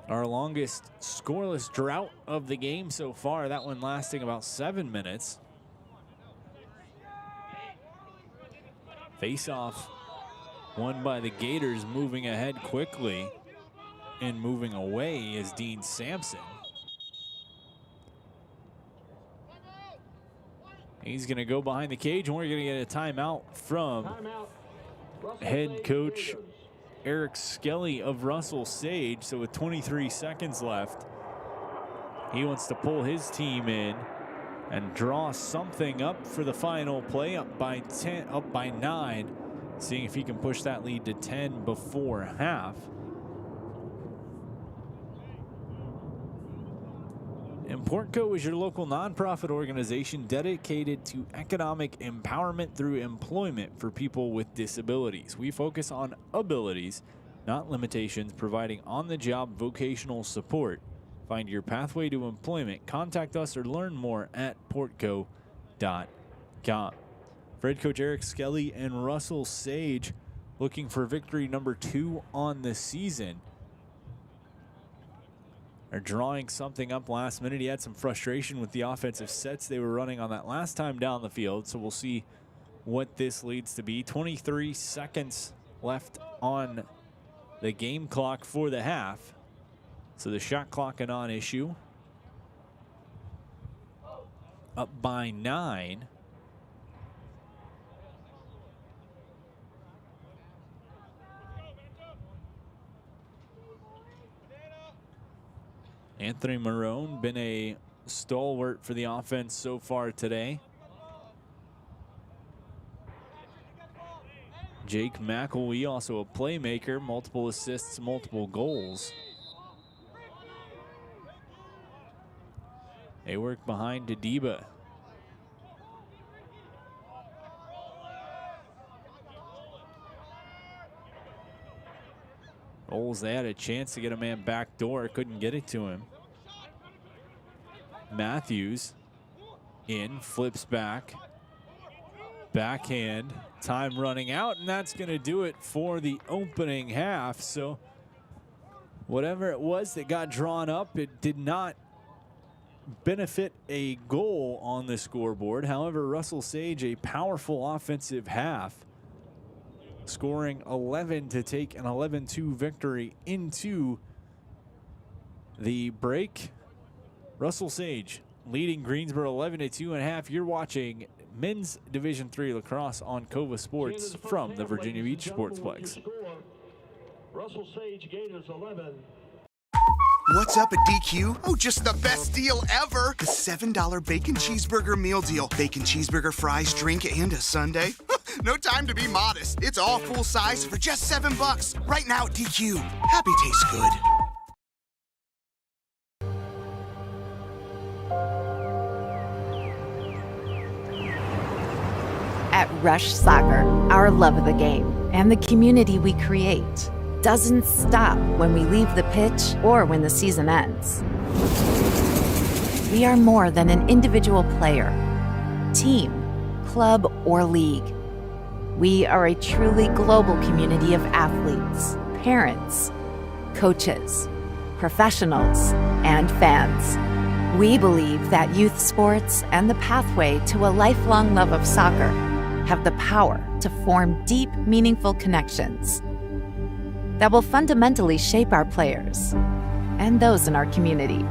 Our longest scoreless drought of the game so far, that one lasting about 7 minutes. Face-off won by the Gators, moving ahead quickly, and moving away is Dean Sampson. He's going to go behind the cage, and we're going to get a timeout from head coach Eric Skelly of Russell Sage. So with 23 seconds left, he wants to pull his team in and draw something up for the final play, up by 9, seeing if he can push that lead to 10 before half. Portco is your local nonprofit organization dedicated to economic empowerment through employment for people with disabilities. We focus on abilities, not limitations, providing on-the-job vocational support. Find your pathway to employment. Contact us or learn more at portco.com. For head coach Eric Skelly and Russell Sage, looking for victory number 2 on the season. Are drawing something up last minute. He had some frustration with the offensive sets they were running on that last time down the field, so we'll see what this leads to be. 23 seconds left on the game clock for the half, so the shot clock a non-issue. Up by 9. Anthony Marone been a stalwart for the offense so far today. Jake McElwee, also a playmaker, multiple assists, multiple goals. They work behind Dadiba. Olds, they had a chance to get a man back door, couldn't get it to him. Matthews in, flips back. Backhand, time running out, and that's going to do it for the opening half. So whatever it was that got drawn up, it did not benefit a goal on the scoreboard. However, Russell Sage, a powerful offensive half, scoring 11 to take an 11-2 victory into the break. Russell Sage leading Greensboro 11-2 and a half. You're watching Men's Division III Lacrosse on Cova Sports from the Virginia Beach Sportsplex. Russell Sage, Gators 11. What's up at DQ? Oh, just the best deal ever. The $7 bacon cheeseburger meal deal. Bacon cheeseburger, fries, drink, and a sundae. No time to be modest. It's all full size for just $7. Right now at DQ. Happy tastes good. At Rush Soccer, our love of the game and the community we create doesn't stop when we leave the pitch or when the season ends. We are more than an individual player, team, club, or league. We are a truly global community of athletes, parents, coaches, professionals, and fans. We believe that youth sports and the pathway to a lifelong love of soccer have the power to form deep, meaningful connections that will fundamentally shape our players and those in our community.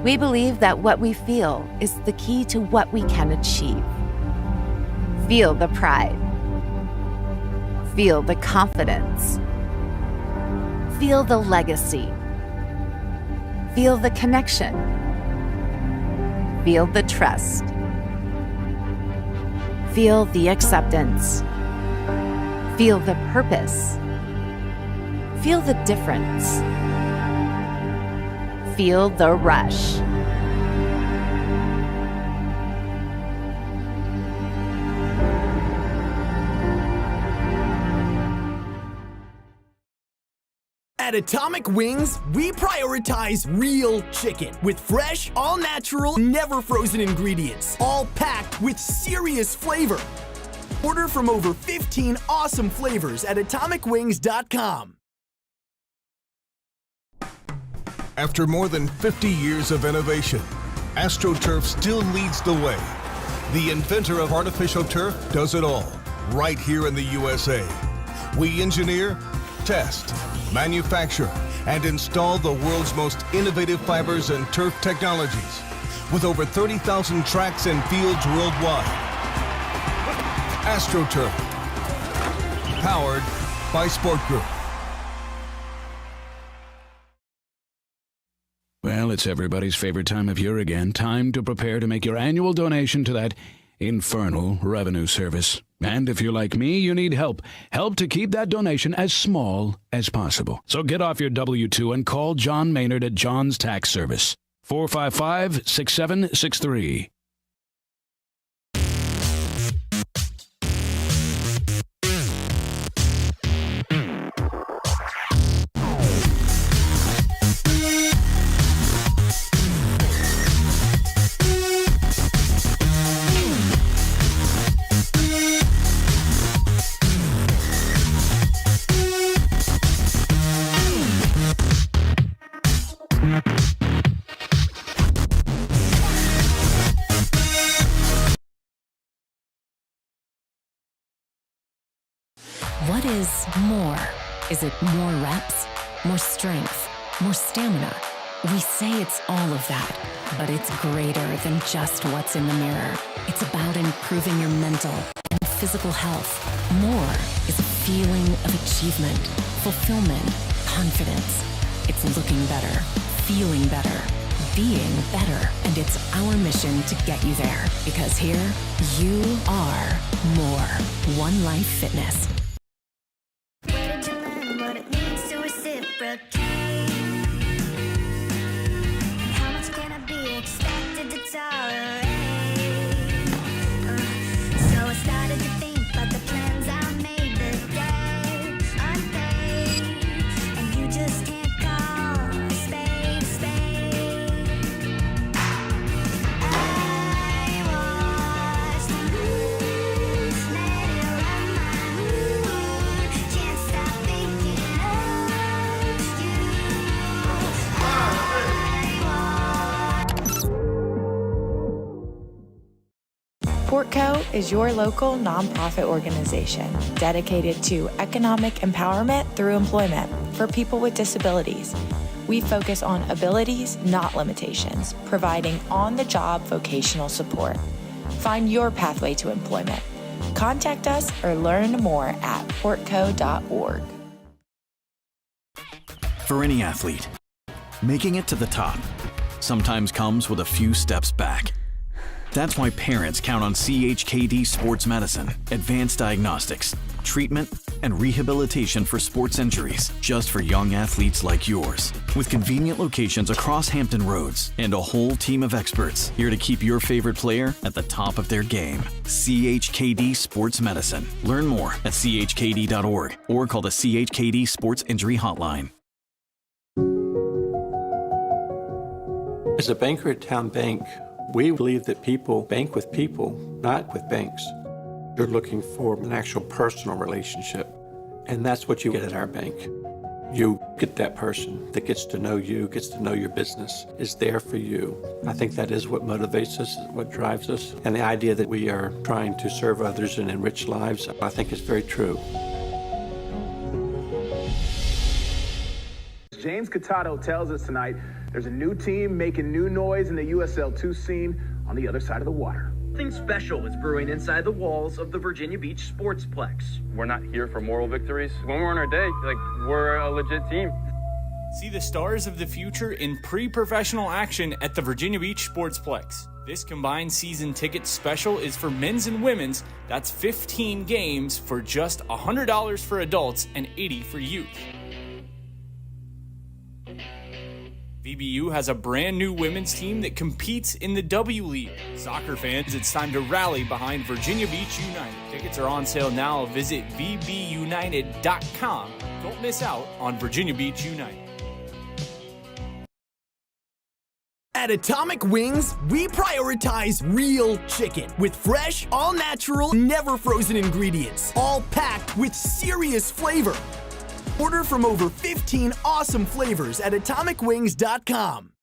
We believe that what we feel is the key to what we can achieve. Feel the pride. Feel the confidence. Feel the legacy. Feel the connection. Feel the trust. Feel the acceptance. Feel the purpose. Feel the difference. Feel the rush. At Atomic Wings, we prioritize real chicken with fresh, all-natural, never-frozen ingredients, all packed with serious flavor. Order from over 15 awesome flavors at atomicwings.com. After more than 50 years of innovation, AstroTurf still leads the way. The inventor of artificial turf does it all, right here in the USA. We engineer, test, manufacture, and install the world's most innovative fibers and turf technologies, with over 30,000 tracks and fields worldwide. AstroTurf, powered by Sport Group. Well, it's everybody's favorite time of year again. Time to prepare to make your annual donation to that infernal revenue service. And if you're like me, you need help. Help to keep that donation as small as possible. So get off your W-2 and call John Maynard at John's Tax Service. 455-6763. What is more? Is it more reps, more strength, more stamina? We say it's all of that, but it's greater than just what's in the mirror. It's about improving your mental and physical health. More is a feeling of achievement, fulfillment, confidence. It's looking better, feeling better, being better, and it's our mission to get you there, because here, you are more. One Life Fitness. Portco is your local nonprofit organization dedicated to economic empowerment through employment for people with disabilities. We focus on abilities, not limitations, providing on-the-job vocational support. Find your pathway to employment. Contact us or learn more at portco.org. For any athlete, making it to the top sometimes comes with a few steps back. That's why parents count on CHKD Sports Medicine, advanced diagnostics, treatment, and rehabilitation for sports injuries, just for young athletes like yours. With convenient locations across Hampton Roads and a whole team of experts here to keep your favorite player at the top of their game. CHKD Sports Medicine. Learn more at chkd.org or call the CHKD Sports Injury Hotline. As a banker at Town Bank, we believe that people bank with people, not with banks. You're looking for an actual personal relationship, and that's what you get at our bank. You get that person that gets to know you, gets to know your business, is there for you. I think that is what motivates us, what drives us. And the idea that we are trying to serve others and enrich lives, I think is very true. James Catato tells us tonight there's a new team making new noise in the USL2 scene on the other side of the water. Something special is brewing inside the walls of the Virginia Beach Sportsplex. We're not here for moral victories. When we're on our day, like, we're a legit team. See the stars of the future in pre-professional action at the Virginia Beach Sportsplex. This combined season ticket special is for men's and women's. That's 15 games for just $100 for adults and $80 for youth. VBU has a brand new women's team that competes in the W League. Soccer fans, it's time to rally behind Virginia Beach United. Tickets are on sale now. Visit vbunited.com. Don't miss out on Virginia Beach United. At Atomic Wings, we prioritize real chicken with fresh, all-natural, never frozen ingredients, all packed with serious flavor. Order from over 15 awesome flavors at atomicwings.com.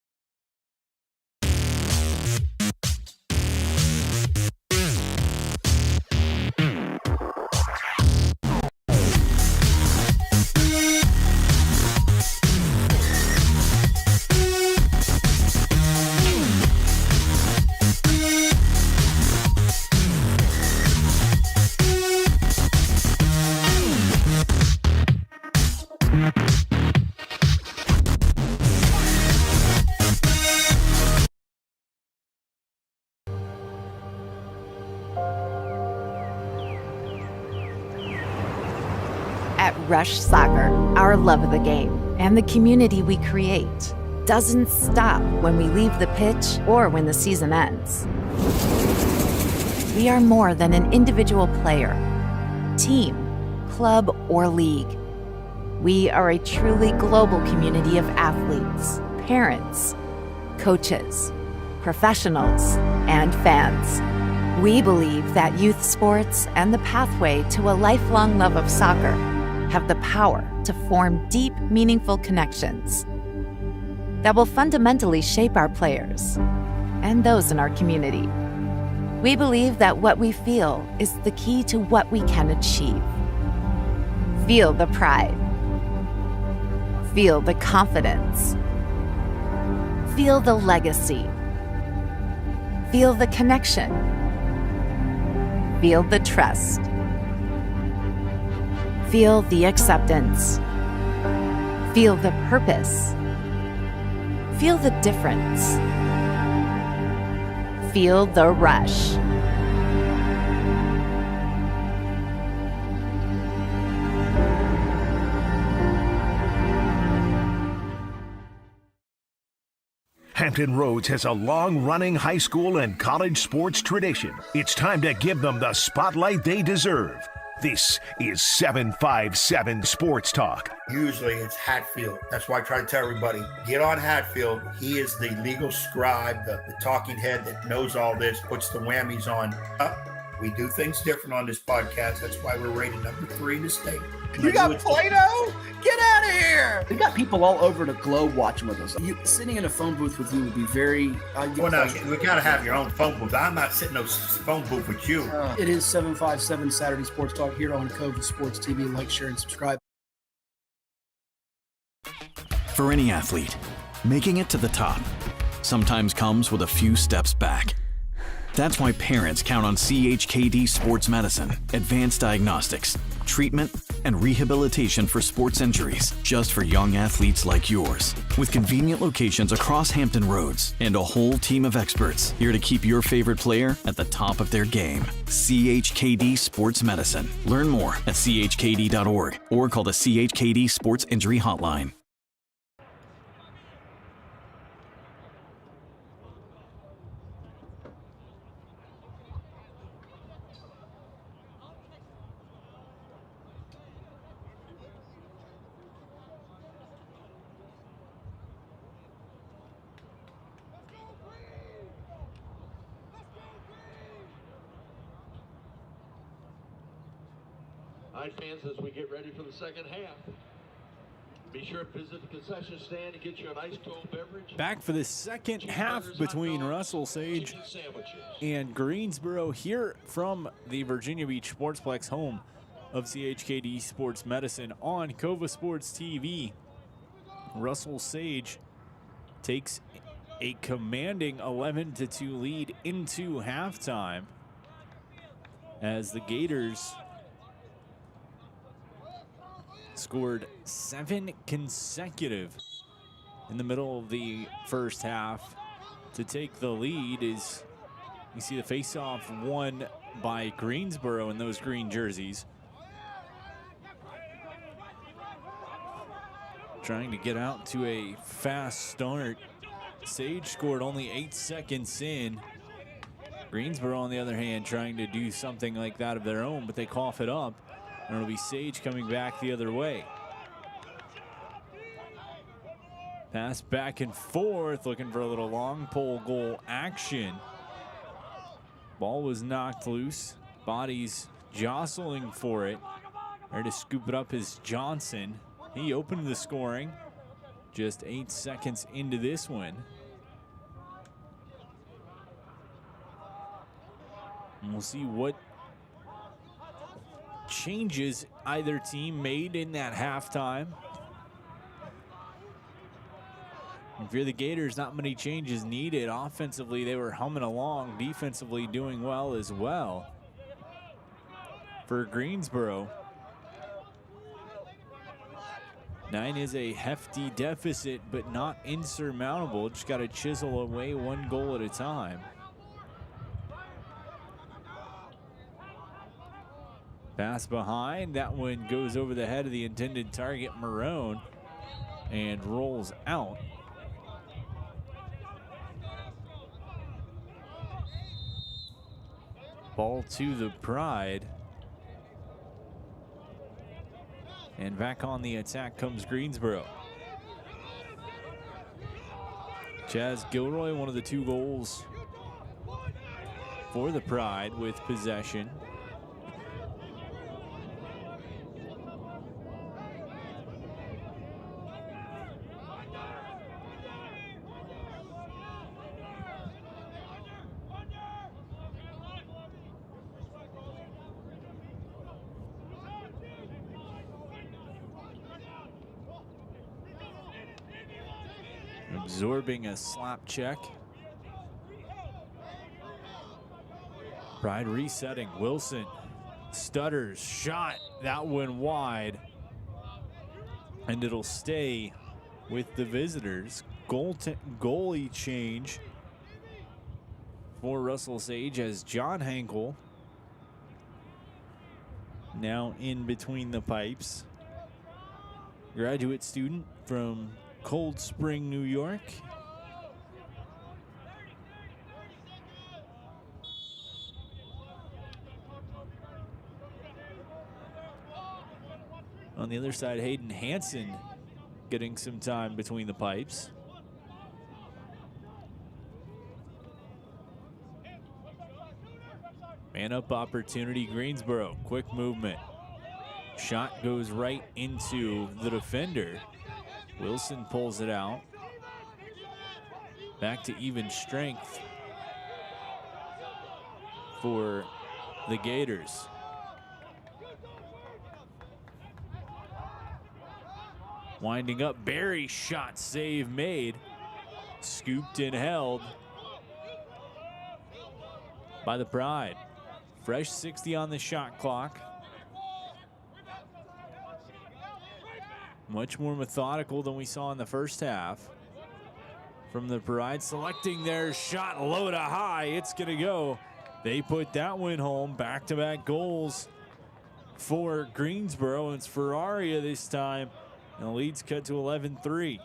At Rush Soccer, our love of the game and the community we create doesn't stop when we leave the pitch or when the season ends. We are more than an individual player, team, club, or league. We are a truly global community of athletes, parents, coaches, professionals, and fans. We believe that youth sports and the pathway to a lifelong love of soccer have the power to form deep, meaningful connections that will fundamentally shape our players and those in our community. We believe that what we feel is the key to what we can achieve. Feel the pride. Feel the confidence. Feel the legacy. Feel the connection. Feel the trust. Feel the acceptance. Feel the purpose. Feel the difference. Feel the rush. Hampton Roads has a long-running high school and college sports tradition. It's time to give them the spotlight they deserve. This is 757 Sports Talk. Usually it's Hatfield. That's why I try to tell everybody, get on Hatfield. He is the legal scribe, the talking head that knows all this, puts the whammies on. We do things different on this podcast. That's why we're rated number 3 in the state. You got Play-Doh? Get out of here! We got people all over the globe watching with us. Sitting in a phone booth with you would be very... well, no, we got to have your own phone booth. I'm not sitting in a phone booth with you. It is 757 Saturday Sports Talk here on Cove Sports TV. Like, share, and subscribe. For any athlete, making it to the top sometimes comes with a few steps back. That's why parents count on CHKD Sports Medicine, advanced diagnostics, treatment, and rehabilitation for sports injuries, just for young athletes like yours. With convenient locations across Hampton Roads and a whole team of experts here to keep your favorite player at the top of their game. CHKD Sports Medicine. Learn more at chkd.org or call the CHKD Sports Injury Hotline. All right, fans, as we get ready for the second half. Be sure to visit the concession stand and get you an ice cold beverage. Back for the second half between Russell Sage and Greensboro here from the Virginia Beach Sportsplex, home of CHKD Sports Medicine on Cova Sports TV. Russell Sage takes a commanding 11-2 lead into halftime as the Gators scored 7 consecutive in the middle of the first half to take the lead. As you see the face-off won by Greensboro in those green jerseys. Trying to get out to a fast start. Sage scored only 8 seconds in. Greensboro, on the other hand, trying to do something like that of their own, but they cough it up. And it'll be Sage coming back the other way. Pass back and forth, looking for a little long pole goal action. Ball was knocked loose. Bodies jostling for it. There to scoop it up is Johnson. He opened the scoring just 8 seconds into this one. And we'll see what changes either team made in that halftime. If you're the Gators, not many changes needed. Offensively, they were humming along. Defensively, doing well as well. For Greensboro, 9 is a hefty deficit, but not insurmountable. Just got to chisel away one goal at a time. Pass behind. That one goes over the head of the intended target, Marone, and rolls out. Ball to the Pride. And back on the attack comes Greensboro. Chaz Gilroy, one of the 2 goals for the Pride with possession. Absorbing a slap check. Pride resetting. Wilson stutters. Shot. That one wide. And it'll stay with the visitors. Goalie change for Russell Sage as John Hankel now in between the pipes. Graduate student from Cold Spring, New York. On the other side, Hayden Hansen getting some time between the pipes. Man up opportunity, Greensboro. Quick movement. Shot goes right into the defender. Wilson pulls it out. Back to even strength for the Gators. Winding up, Barry shot, save made. Scooped and held by the Pride. Fresh 60 on the shot clock. Much more methodical than we saw in the first half. From the Pride, selecting their shot low to high. It's going to go. They put that one home. Back-to-back goals for Greensboro. It's Ferraria this time. And the lead's cut to 11-3.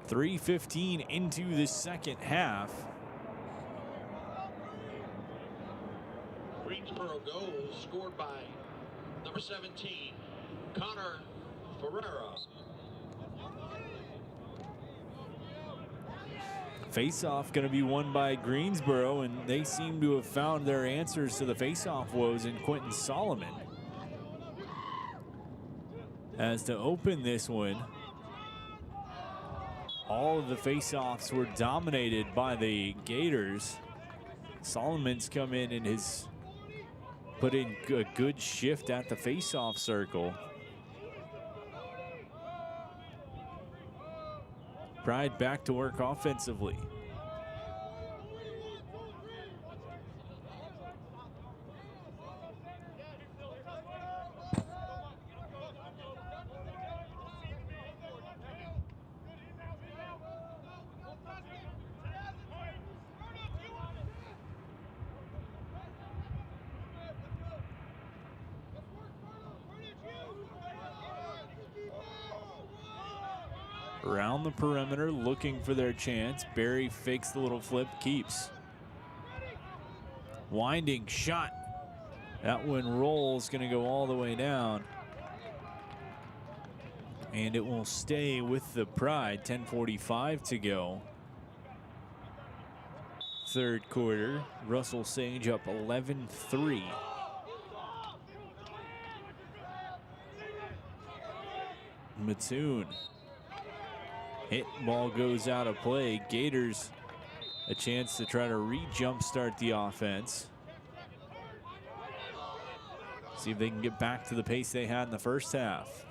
.3:15 into the second half. Greensboro goals scored by number 17, Connor Ferreira. Face-off going to be won by Greensboro, and they seem to have found their answers to the face-off woes in Quentin Solomon. As to open this one, all of the face-offs were dominated by the Gators. Solomon's come in and has put in a good shift at the face-off circle. Pride back to work offensively. Around the perimeter, looking for their chance. Barry fakes the little flip, keeps. Winding shot. That one rolls, gonna go all the way down. And it will stay with the Pride, 10:45 to go. Third quarter, Russell Sage up 11-3. Mattoon. Hit, ball goes out of play. Gators a chance to try to re-jumpstart the offense. See if they can get back to the pace they had in the first half.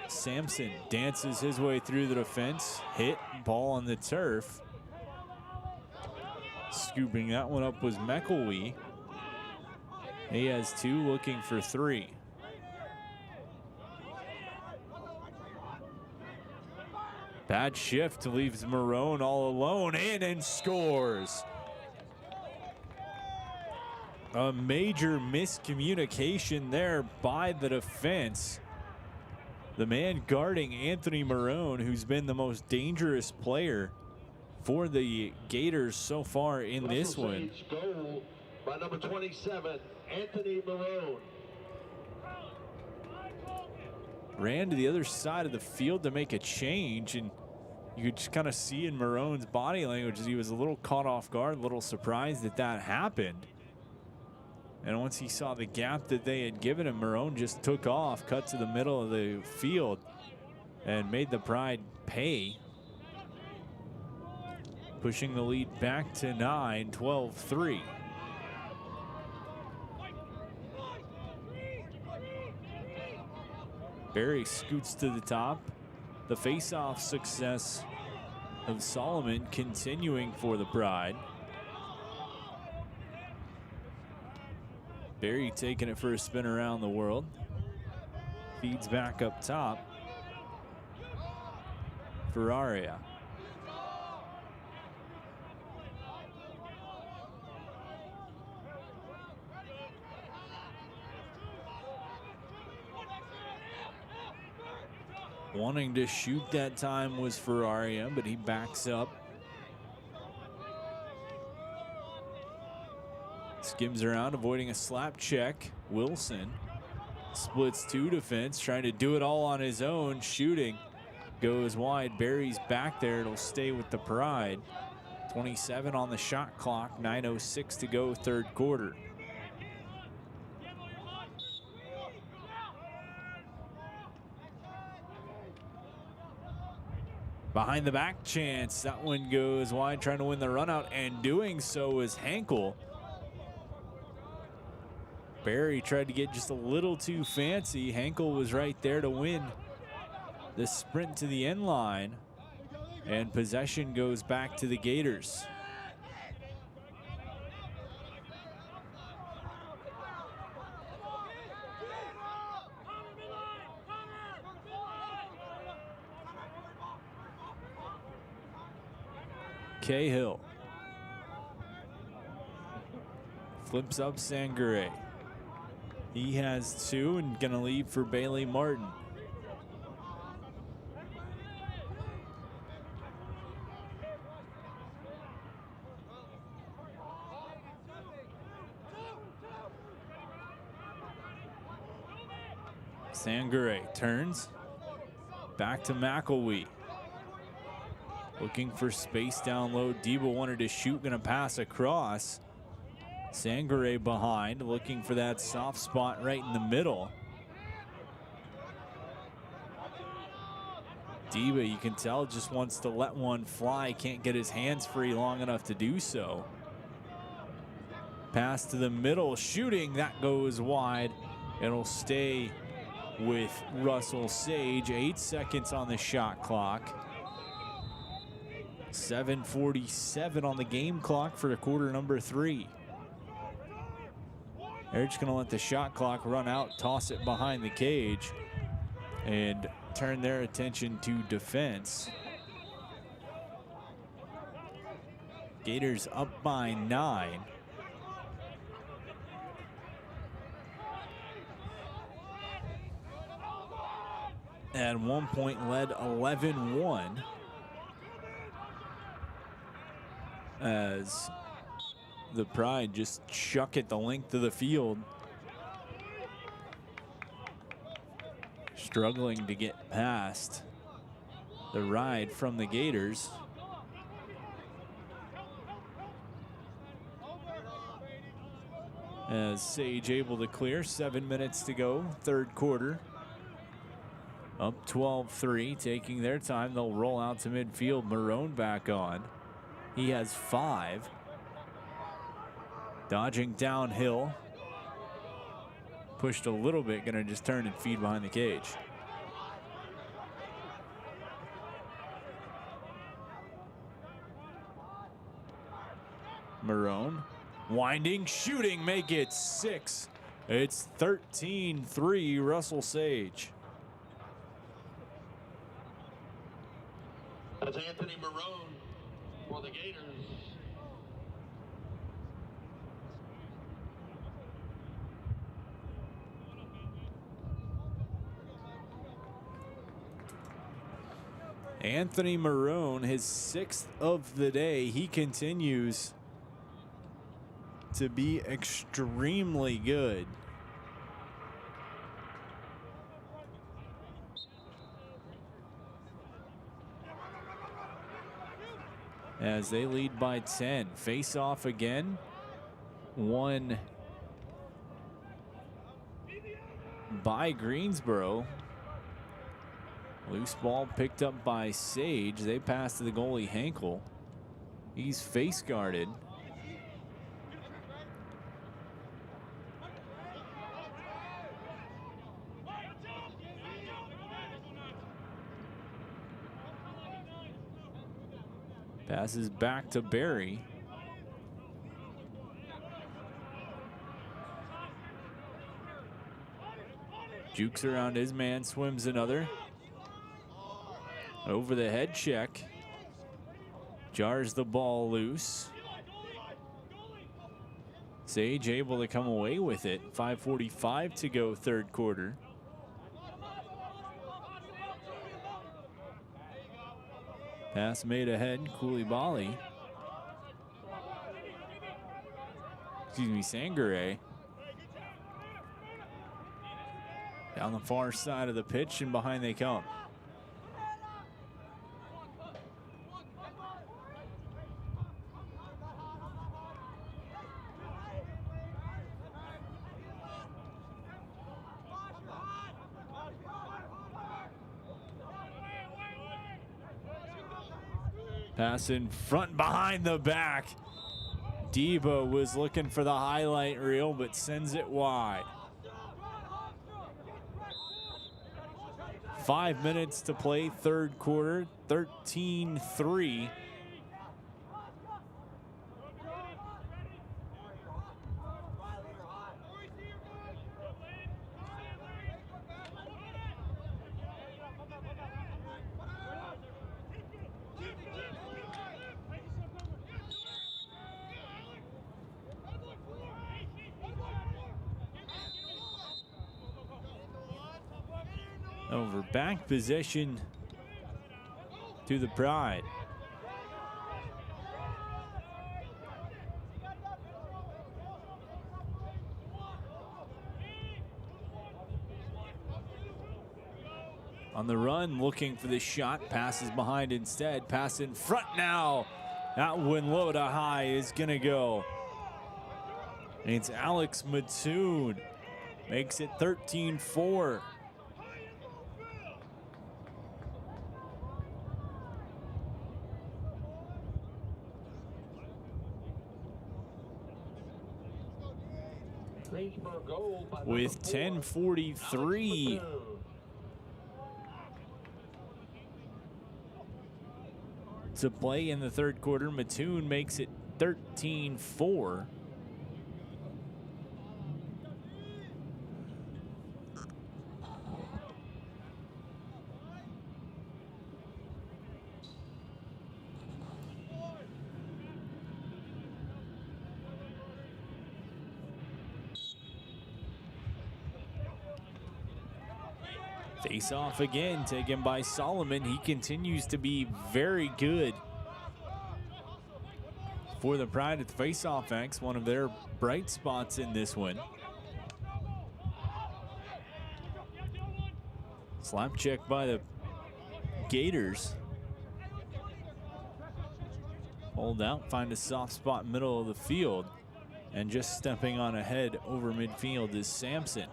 Sampson dances his way through the defense. Hit, ball on the turf. Scooping that one up was McElwee. He has two, looking for three. Bad shift leaves Marone all alone, in and scores. A major miscommunication there by the defense. The man guarding Anthony Marone, who's been the most dangerous player for the Gators so far in this one. Goal by number 27, Anthony Marone. Ran to the other side of the field to make a change, and you could just kind of see in Marone's body language as he was a little caught off guard, a little surprised that that happened. And once he saw the gap that they had given him, Marone just took off, cut to the middle of the field, and made the Pride pay. Pushing the lead back to 9, 12-3. Barry scoots to the top. The face-off success of Solomon continuing for the Pride. Barry taking it for a spin around the world. Feeds back up top. Ferraria. Wanting to shoot that time was Ferraria, but he backs up. Skims around, avoiding a slap check. Wilson splits two defense, trying to do it all on his own. Shooting goes wide. Barry's back there. It'll stay with the Pride. 27 on the shot clock. 9:06 to go, third quarter. Behind the back chance. That one goes wide, trying to win the run out, and doing so is Henkel. Barry tried to get just a little too fancy. Henkel was right there to win the sprint to the end line, and possession goes back to the Gators. Cahill flips up Sangare. He has two and gonna leave for Bailey Martin. Sangare turns back to McElwee. Looking for space down low. Debo wanted to shoot, gonna pass across. Sangare behind, looking for that soft spot right in the middle. Debo, you can tell, just wants to let one fly. Can't get his hands free long enough to do so. Pass to the middle, shooting, that goes wide. It'll stay with Russell Sage. 8 seconds on the shot clock. 7:47 on the game clock for quarter number 3. They're just going to let the shot clock run out, toss it behind the cage, and turn their attention to defense. Gators up by 9. At one point led 11-1 as the Pride just chuck it the length of the field. Struggling to get past the ride from the Gators. As Sage able to clear, 7 minutes to go, third quarter. Up 12-3, taking their time. They'll roll out to midfield. Marone back on. He has 5. Dodging downhill. Pushed a little bit, gonna just turn and feed behind the cage. Marone, winding, shooting, make it 6. It's 13-3, Russell Sage. That's Anthony Marone for the Gators. Anthony Marone, his 6th of the day. He continues to be extremely good. As they lead by 10. Face off again. Won by Greensboro. Loose ball picked up by Sage. They pass to the goalie Hankel. He's face guarded. Passes back to Barry. Jukes around his man, swims another. Over the head check. Jars the ball loose. Sage able to come away with it. 5:45 to go, third quarter. Pass made ahead, Koulibaly. Excuse me, Sangare. Down the far side of the pitch and behind they come. Pass in front, behind the back. Debo was looking for the highlight reel, but sends it wide. 5 minutes to play, third quarter, 13-3. Over back possession to the Pride. On the run, looking for the shot, passes behind instead, pass in front now. That one low to high is gonna go. It's Alex Mattoon, makes it 13-4. With 10:43 to play in the third quarter, Mattoon makes it 13-4. Face off again, taken by Solomon. He continues to be very good for the Pride at the face-off X, one of their bright spots in this one. Slap check by the Gators. Hold out, find a soft spot middle of the field. And just stepping on ahead over midfield is Sampson.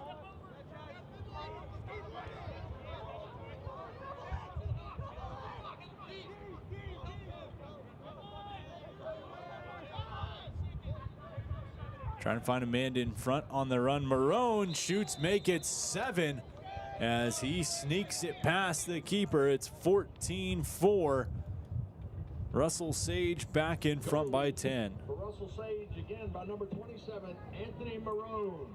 Trying to find a man in front on the run. Marone shoots, make it 7 as he sneaks it past the keeper. It's 14-4. Russell Sage back in front by 10. For Russell Sage again by number 27, Anthony Marone.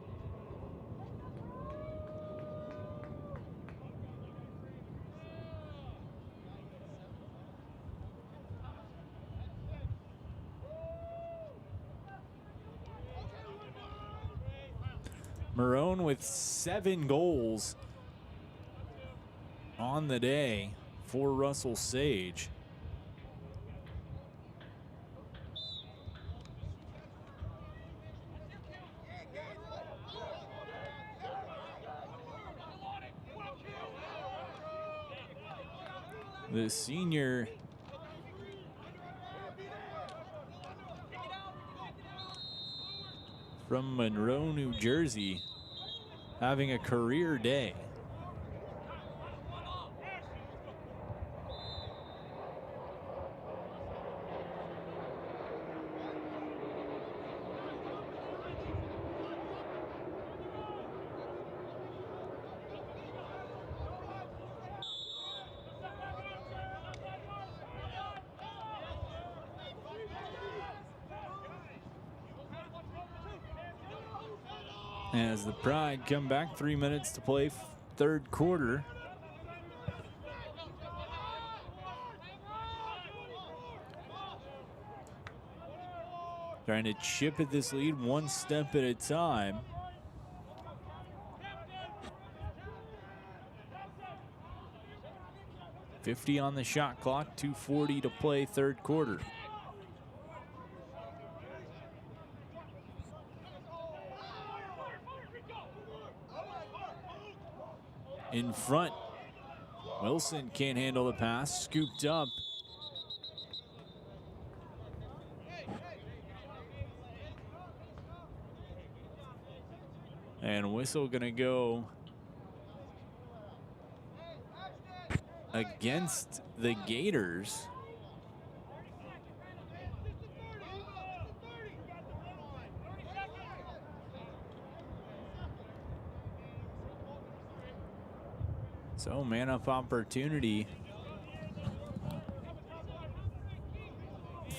Marone with 7 goals on the day for Russell Sage. The senior from Monroe, New Jersey, having a career day. As the Pride come back, 3 minutes to play, third quarter. Trying to chip at this lead one step at a time. .50 on the shot clock, 2:40 to play, third quarter. In front, Wilson can't handle the pass, scooped up. And whistle gonna go against the Gators. So man up opportunity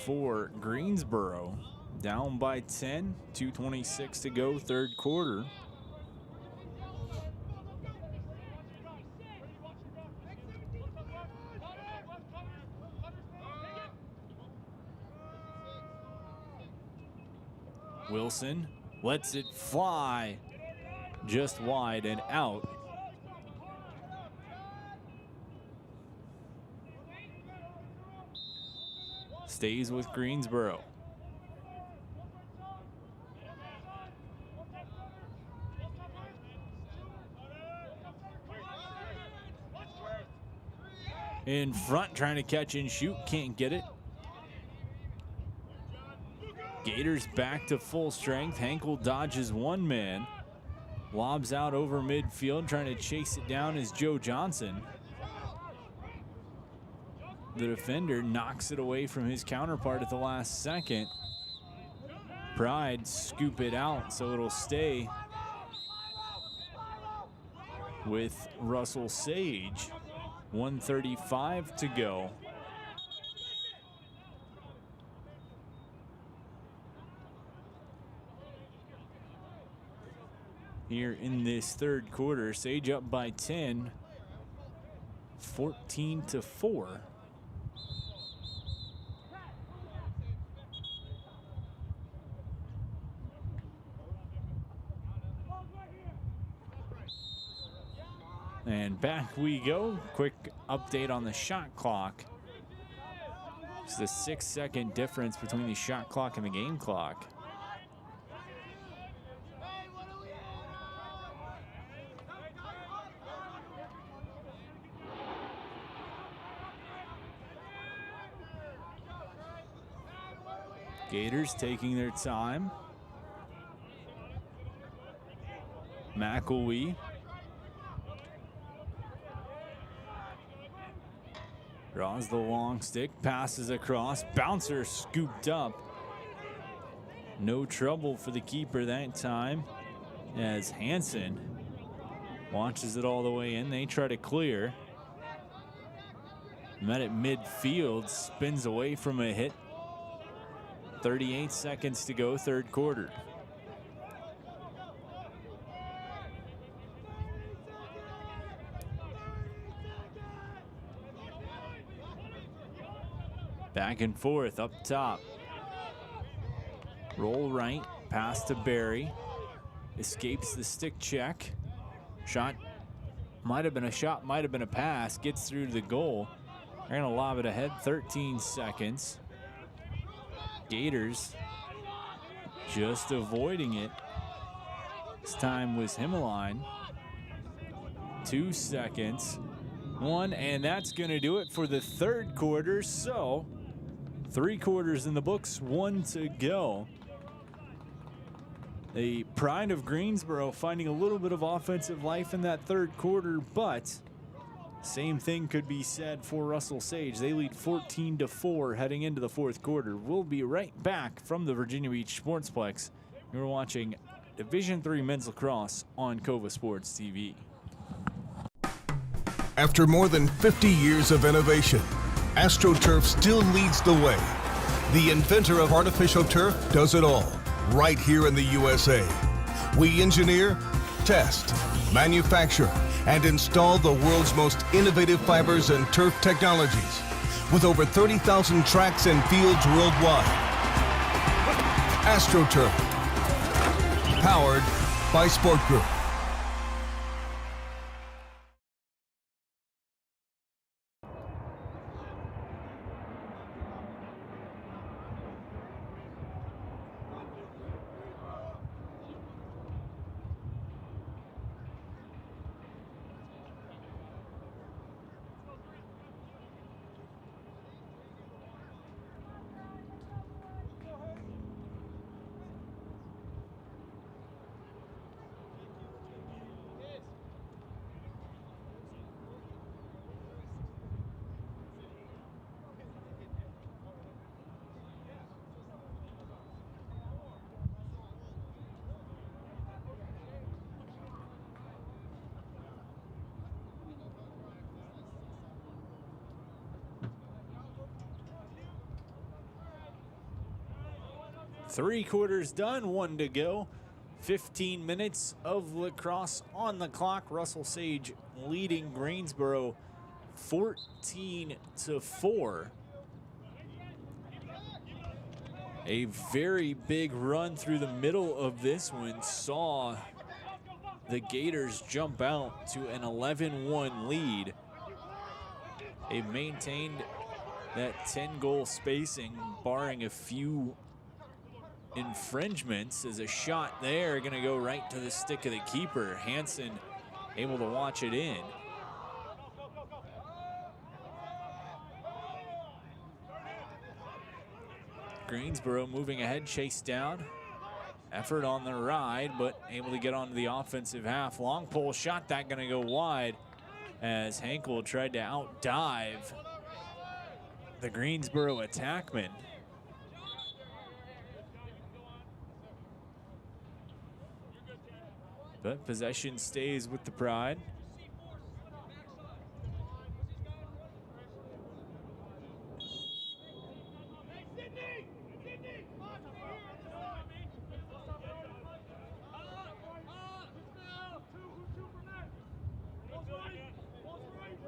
for Greensboro. Down by 10, 2:26 to go, third quarter. Wilson lets it fly just wide and out. Stays with Greensboro. in front, trying to catch and shoot, can't get it. Gators back to full strength. Henkel dodges one man. Lobs out over midfield, trying to chase it down is Joe Johnson. The defender knocks it away from his counterpart at the last second. Pride scoop it out, so it'll stay with Russell Sage. 1:35 to go. Here in this third quarter, Sage up by 10, 14-4. And back we go. Quick update on the shot clock. It's the 6-second difference between the shot clock and the game clock. Gators taking their time. McElwee. Draws the long stick, passes across, bouncer scooped up. No trouble for the keeper that time as Hansen launches it all the way in. They try to clear. Met at midfield, spins away from a hit. 38 seconds to go, third quarter. Back and forth up top. Roll right, pass to Barry. Escapes the stick check. Shot might have been a shot, might have been a pass. Gets through to the goal. They're gonna lob it ahead, 13 seconds. Gators just avoiding it. This time was Himmeline. 2 seconds. 1, and that's gonna do it for the third quarter. So 3 quarters in the books, 1 to go. The Pride of Greensboro finding a little bit of offensive life in that third quarter, but same thing could be said for Russell Sage. They lead 14-4 heading into the fourth quarter. We'll be right back from the Virginia Beach Sportsplex. You're watching Division III Men's Lacrosse on Cova Sports TV. After more than 50 years of innovation, AstroTurf still leads the way. The inventor of artificial turf does it all, right here in the USA. We engineer, test, manufacture, and install the world's most innovative fibers and turf technologies, with over 30,000 tracks and fields worldwide. AstroTurf, powered by Sport Group. Three quarters done, 1 to go. 15 minutes of lacrosse on the clock. Russell Sage leading Greensboro 14-4. A very big run through the middle of this one saw the Gators jump out to an 11-1 lead. They've maintained that 10-goal spacing, barring a few infringements. As a shot there going to go right to the stick of the keeper. Hansen able to watch it in. Greensboro moving ahead, chased down. Effort on the ride, but able to get onto the offensive half. Long pole shot, that gonna go wide as Henkel tried to outdive the Greensboro attackman. But possession stays with the Pride.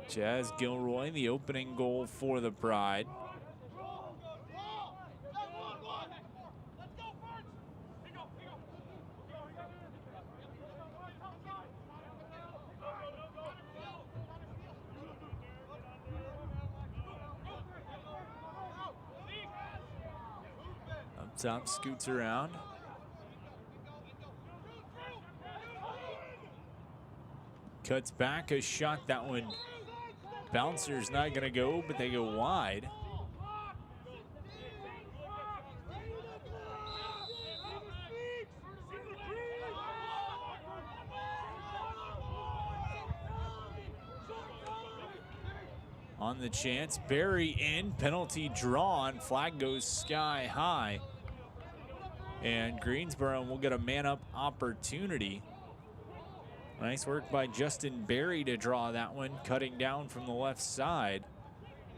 Jazz Gilroy, the opening goal for the Pride. Up top, scoots around. Cuts back a shot, that one. Bouncer's not gonna go, but they go wide. On the chance, Barry in, penalty drawn, flag goes sky high. And Greensboro will get a man-up opportunity. Nice work by Justin Barry to draw that one, cutting down from the left side.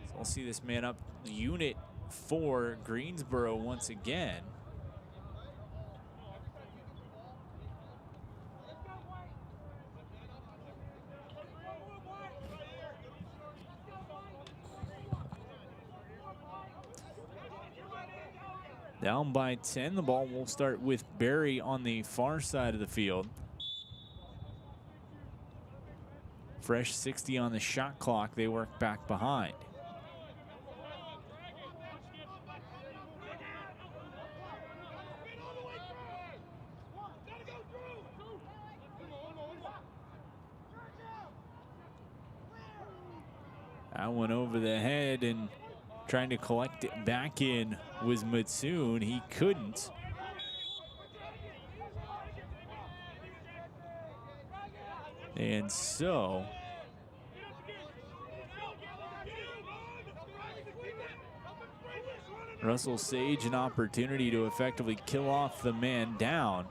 So we'll see this man-up unit for Greensboro once again. Down by 10, the ball will start with Barry on the far side of the field. Fresh 60 on the shot clock, they work back behind. That one over the head, and trying to collect it back in was Matsoon. He couldn't. And so Russell Sage an opportunity to effectively kill off the man down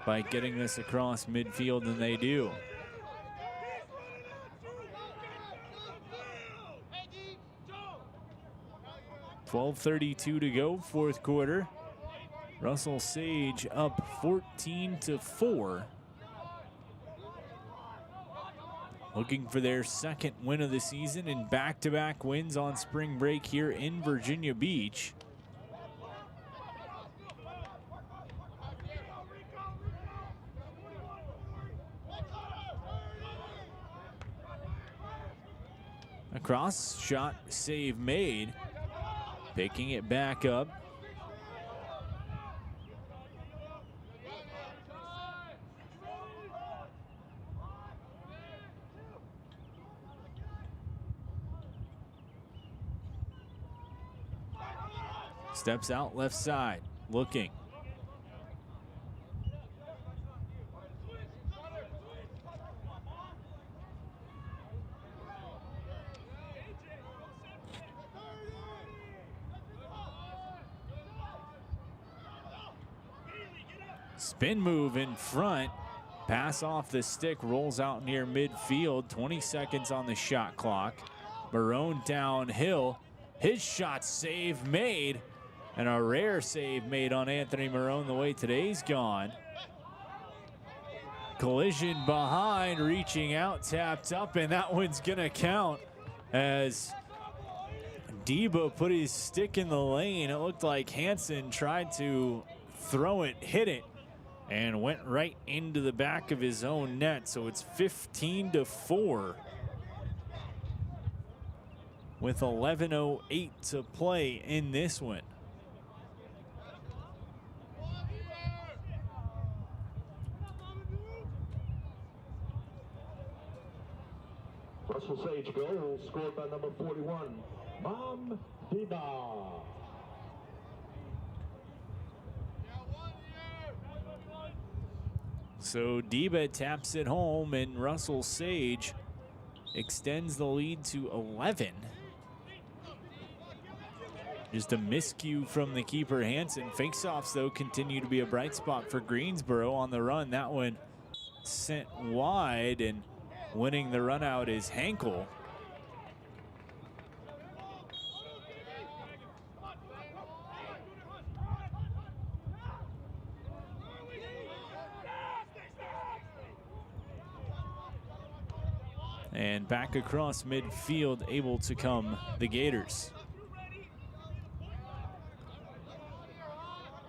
by getting this across midfield, and they do. 12:32 to go, fourth quarter. Russell Sage up 14-4. Looking for their second win of the season and back-to-back wins on spring break here in Virginia Beach. Lacrosse shot, save made. Picking it back up. Steps out left side, looking. Spin move in front. Pass off the stick, rolls out near midfield. 20 seconds on the shot clock. Barone downhill. His shot save made. And a rare save made on Anthony Marone the way today's gone. Collision behind, reaching out, tapped up, and that one's gonna count as Debo put his stick in the lane. It looked like Hansen tried to throw it, hit it, and went right into the back of his own net. So it's 15-4 with 11:08 to play in this one. Russell Sage goal scored by number 41, Mom Deba. So Deba taps it home, and Russell Sage extends the lead to 11. Just a miscue from the keeper, Hansen. Faceoffs, though, continue to be a bright spot for Greensboro on the run. That one sent wide, and winning the run out is Hankel. And back across midfield, able to come the Gators.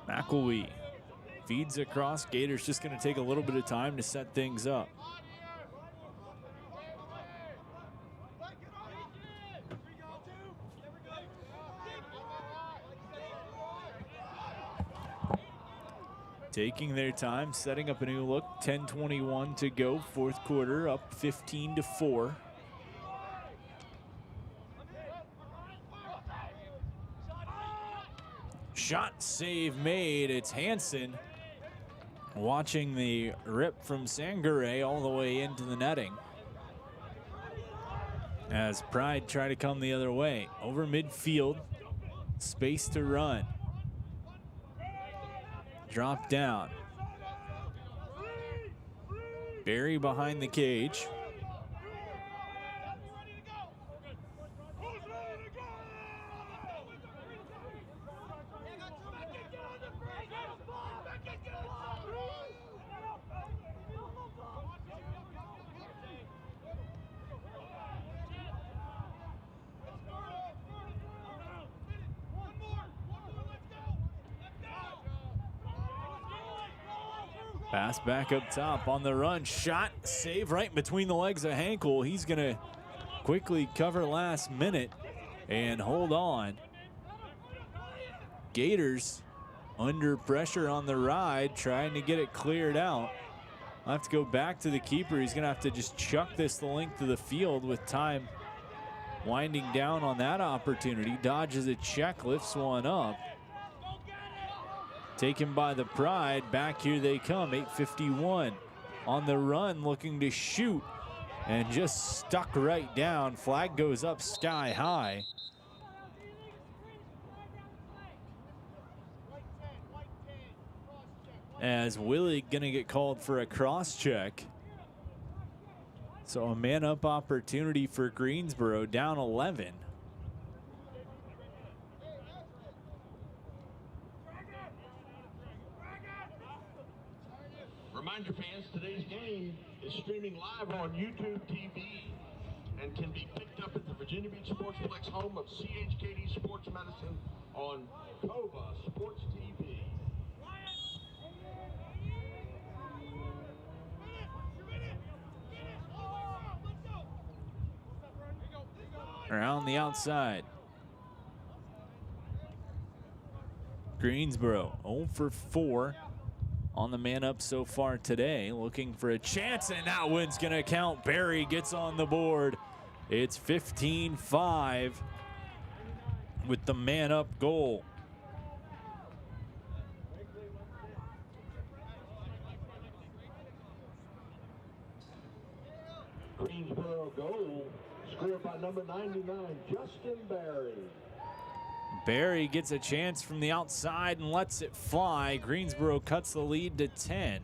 McElwee feeds across. Gators just going to take a little bit of time to set things up. Taking their time, setting up a new look. 10:21 to go, fourth quarter, up 15-4. Shot save made. It's Hansen watching the rip from Sangare all the way into the netting. As Pride try to come the other way. Over midfield, space to run. Drop down. Barry behind the cage. Pass back up top on the run. Shot, save right between the legs of Hankel. He's going to quickly cover last minute and hold on. Gators under pressure on the ride, trying to get it cleared out. I'll have to go back to the keeper. He's going to have to just chuck this the length of the field with time winding down on that opportunity. Dodges a check, lifts one up. Taken by the Pride. Back here they come. 8:51 on the run, looking to shoot, and just stuck right down. Flag goes up sky high. As Willie gonna get called for a cross check. So a man up opportunity for Greensboro, down 11. Reminder fans, today's game is streaming live on YouTube TV and can be picked up at the Virginia Beach Sportsplex, home of CHKD Sports Medicine, on COVA Sports TV. Around the outside. Greensboro 0 for 4 on the man up so far today, looking for a chance, and that one's gonna count. Barry gets on the board. It's 15-5 with the man up goal. Greensboro goal scored by number 99, Justin Barry. Barry gets a chance from the outside and lets it fly. Greensboro cuts the lead to 10.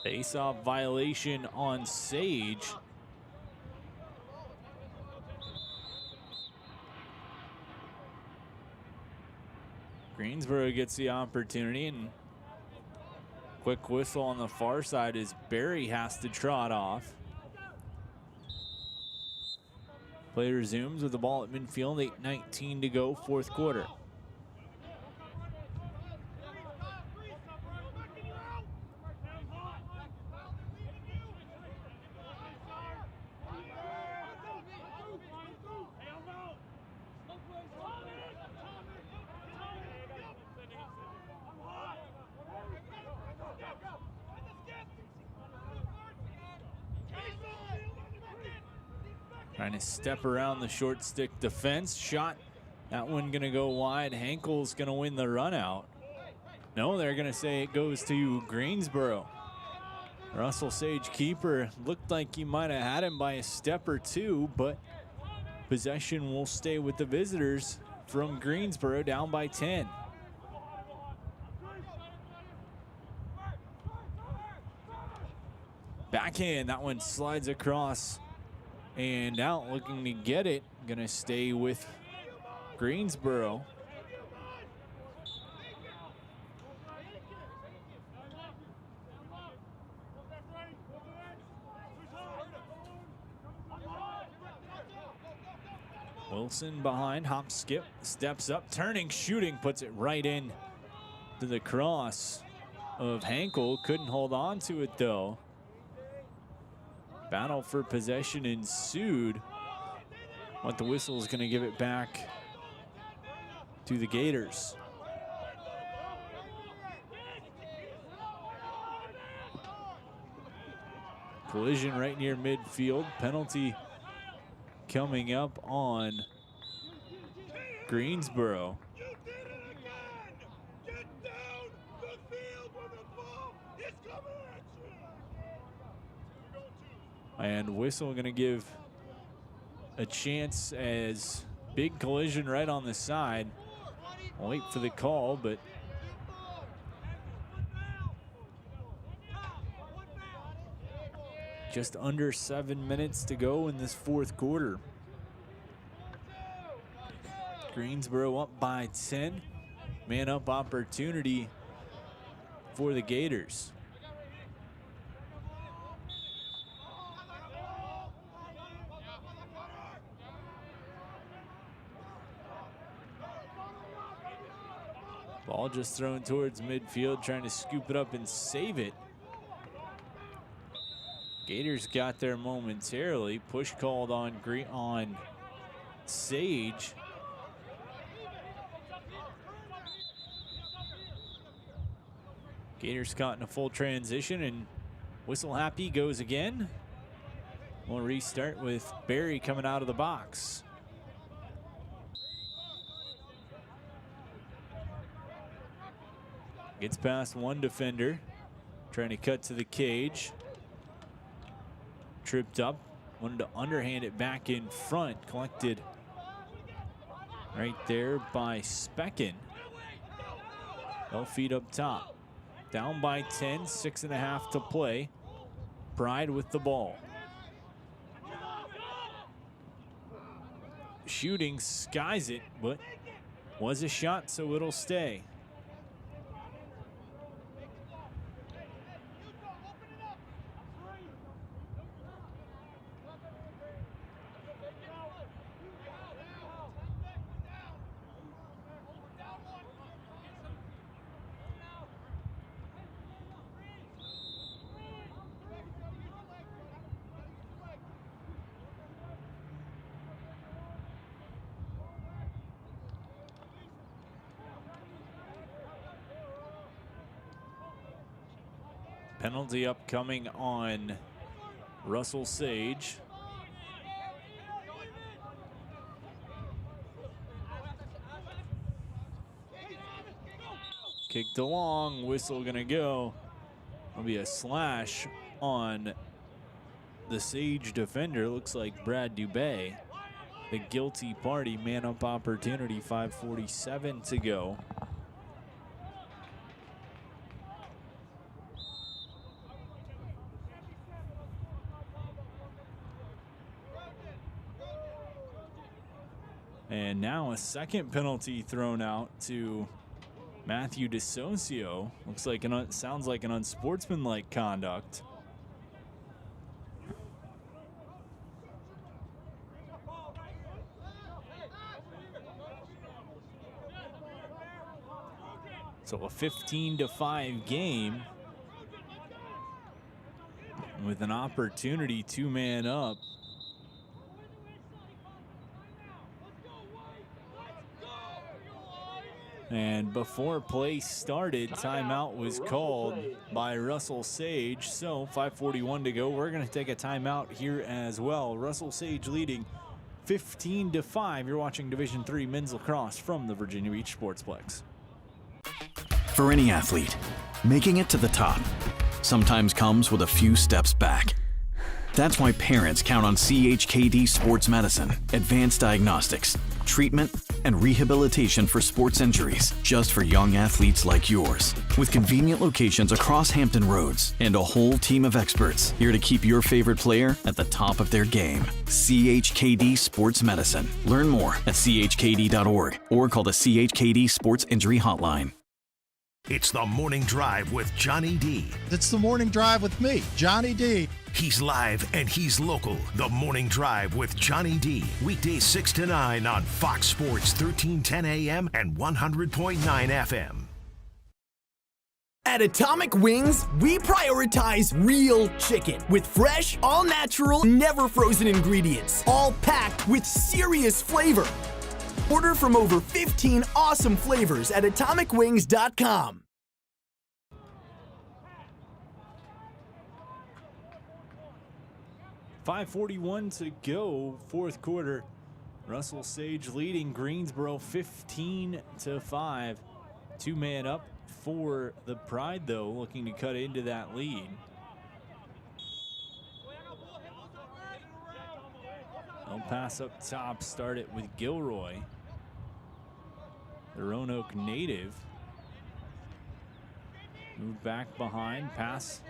Face-off violation on Sage. Greensboro gets the opportunity, and quick whistle on the far side as Barry has to trot off. Play resumes with the ball at midfield, 8:19 to go, fourth quarter. Trying to step around the short stick defense. Shot, that one gonna go wide. Henkel's gonna win the run out. No, they're gonna say it goes to Greensboro. Russell Sage keeper looked like he might have had him by a step or two, but possession will stay with the visitors from Greensboro, down by 10. Backhand, that one slides across and out, looking to get it. Gonna stay with Greensboro. Wilson behind, hop, skip, steps up, turning, shooting, puts it right in to the cross of Henkel. Couldn't hold on to it though. Battle for possession ensued, but the whistle is going to give it back to the Gators. Collision right near midfield. Penalty coming up on Greensboro. And whistle going to give a chance as big collision right on the side. I'll wait for the call, but just under 7 minutes to go in this fourth quarter. Greensboro up by 10. Man up opportunity for the Gators. Ball just thrown towards midfield, trying to scoop it up and save it. Gators got there momentarily. Push called on Sage. Gators caught in a full transition, and whistle happy goes again. We'll restart with Barry coming out of the box. Gets past one defender, trying to cut to the cage. Tripped up, wanted to underhand it back in front. Collected right there by Specken. They'll feed up top. Down by 10, 6.5 to play. Pride with the ball. Shooting, skies it, but was a shot, so it'll stay. Penalty upcoming on Russell Sage. Kicked along, whistle gonna go. It'll be a slash on the Sage defender. Looks like Brad Dubé, the guilty party. Man up opportunity, 5:47 to go. And now a second penalty thrown out to Matthew DeSocio. Looks like sounds like an unsportsmanlike conduct. So a 15-5 game with an opportunity, two-man up. And before play started, timeout was called by Russell Sage. So 5:41 to go. We're going to take a timeout here as well. Russell Sage leading 15-5. You're watching Division III men's lacrosse from the Virginia Beach Sportsplex. For any athlete, making it to the top sometimes comes with a few steps back. That's why parents count on CHKD Sports Medicine, advanced diagnostics, treatment, and rehabilitation for sports injuries just for young athletes like yours. With convenient locations across Hampton Roads and a whole team of experts here to keep your favorite player at the top of their game. CHKD Sports Medicine. Learn more at chkd.org or call the CHKD Sports Injury Hotline. It's the Morning Drive with Johnny D. It's the Morning Drive with me, Johnny D. He's live and he's local. The Morning Drive with Johnny D. Weekdays 6 to 9 on Fox Sports 1310 AM and 100.9 FM. At Atomic Wings, we prioritize real chicken with fresh, all-natural, never-frozen ingredients, all packed with serious flavor. Order from over 15 awesome flavors at atomicwings.com. .541 to go, fourth quarter. Russell Sage leading Greensboro 15-5. Two-man up for the Pride, though, looking to cut into that lead. They'll pass up top, start it with Gilroy, the Roanoke native. Move back behind, pass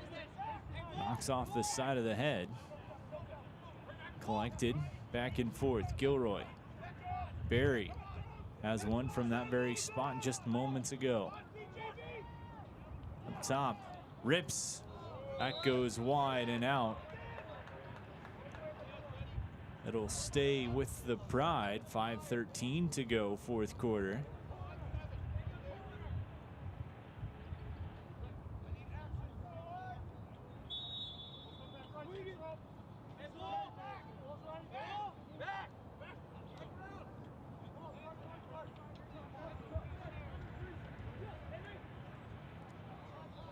knocks off the side of the head. Collected, back and forth, Gilroy. Barry has one from that very spot just moments ago. Up top, rips, that goes wide and out. It'll stay with the Pride. 5:13 to go, fourth quarter.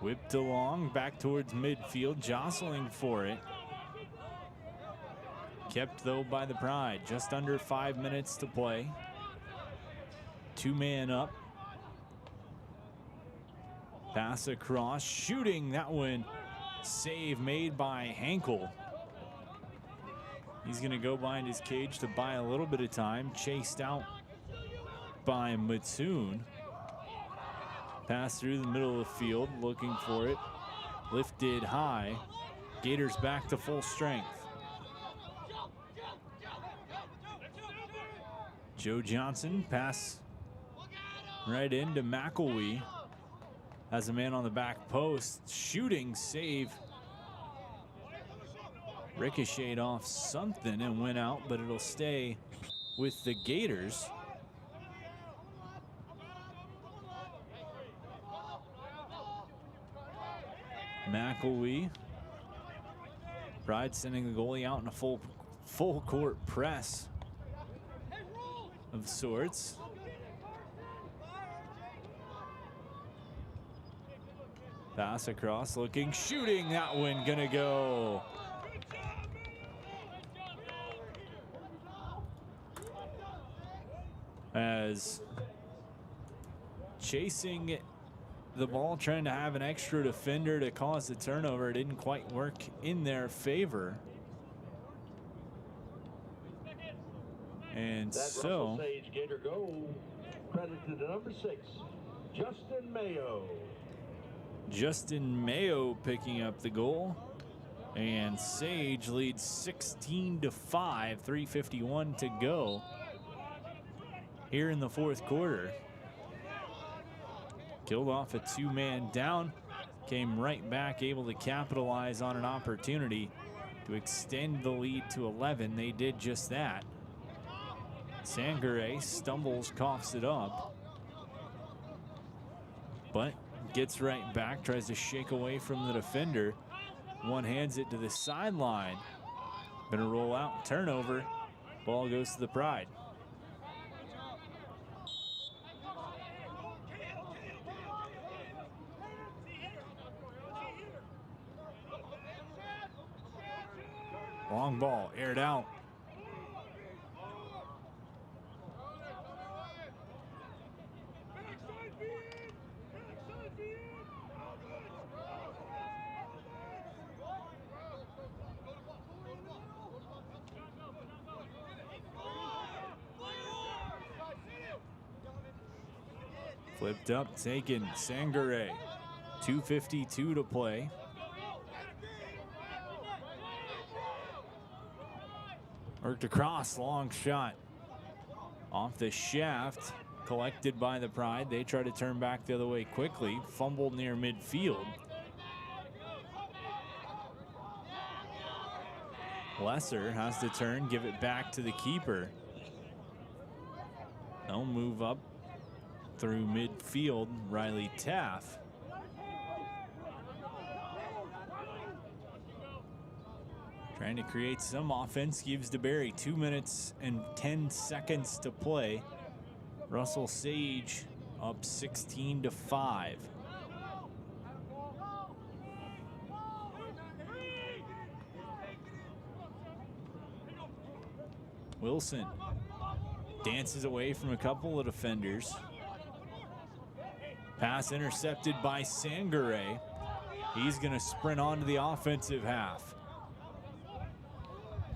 Whipped along, back towards midfield, jostling for it. Kept, though, by the Pride. Just under 5 minutes to play. Two-man up. Pass across, shooting that one. Save made by Hankel. He's going to go behind his cage to buy a little bit of time. Chased out by Mattoon. Pass through the middle of the field, looking for it. Lifted high. Gators back to full strength. Joe Johnson, pass right into McElwee. Has a man on the back post. Shooting, save. Ricocheted off something and went out, but it'll stay with the Gators. McElwee. Pride sending the goalie out in a full court press of sorts. Pass across, looking, shooting, that one gonna go. As chasing the ball, trying to have an extra defender to cause the turnover, it didn't quite work in their favor. And that so Sage Gator goal credited to number 6, Justin Mayo. Justin Mayo picking up the goal, and Sage leads 16-5, 3:51 to go here in the fourth quarter. Killed off a two-man down, came right back, able to capitalize on an opportunity to extend the lead to 11. They did just that. Sangare stumbles, coughs it up, but gets right back, tries to shake away from the defender. One hands it to the sideline. Gonna roll out, turnover. Ball goes to the Pride. Long ball, aired out. Flipped up, taken, Sangare. 2:52 to play. Worked across, long shot. Off the shaft, collected by the Pride. They try to turn back the other way quickly. Fumbled near midfield. Lesser has to turn, give it back to the keeper. They'll move up through midfield, Riley Taff. Trying to create some offense, gives to Barry 2 minutes and 10 seconds to play. Russell Sage up 16-5. Wilson dances away from a couple of defenders. Pass intercepted by Sangare. He's going to sprint onto the offensive half.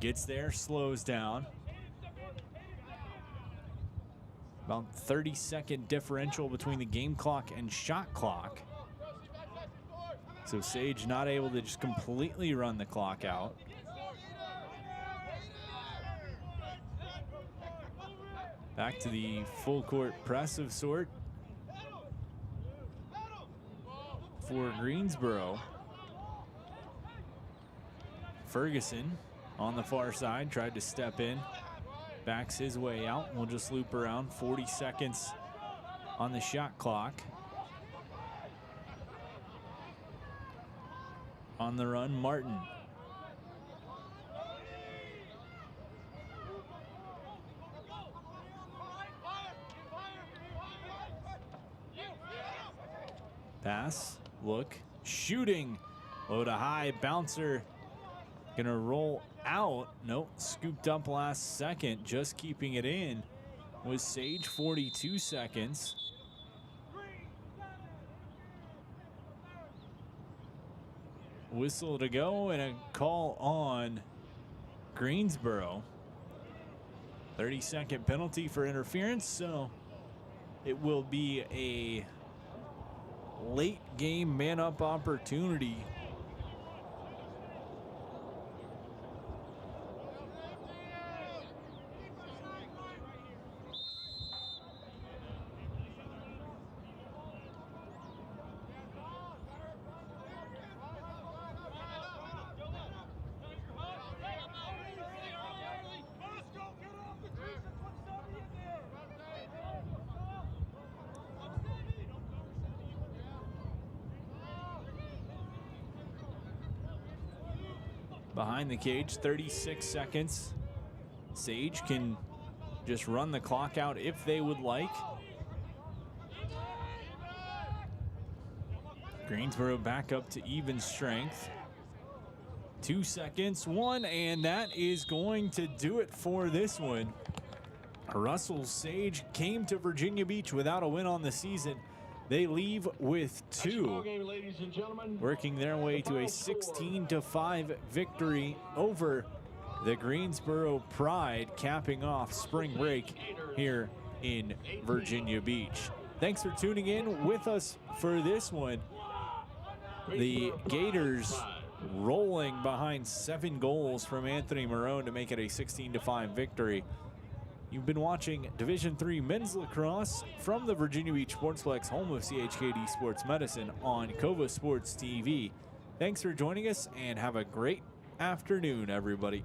Gets there, slows down. About 30-second differential between the game clock and shot clock. So Sage not able to just completely run the clock out. Back to the full court press of sort for Greensboro. Ferguson on the far side tried to step in, backs his way out. We'll just loop around. 40 seconds on the shot clock. On the run, Martin. Pass, look, shooting, low to high, bouncer, gonna roll out. Nope, scooped up last second, just keeping it in was Sage, 42 seconds. Whistle to go and a call on Greensboro. 30-second penalty for interference, so it will be a late game man-up opportunity. Behind the cage, 36 seconds. Sage can just run the clock out if they would like. Greensboro back up to even strength. 2 seconds, one, and that is going to do it for this one. Russell Sage came to Virginia Beach without a win on the season. They leave with 2, working their way to a 16-5 victory over the Greensboro Pride, capping off spring break here in Virginia Beach. Thanks for tuning in with us for this one. The Gators rolling behind 7 goals from Anthony Marone to make it a 16-5 victory. You've been watching Division III Men's Lacrosse from the Virginia Beach Sportsplex, home of CHKD Sports Medicine on Cova Sports TV. Thanks for joining us and have a great afternoon, everybody.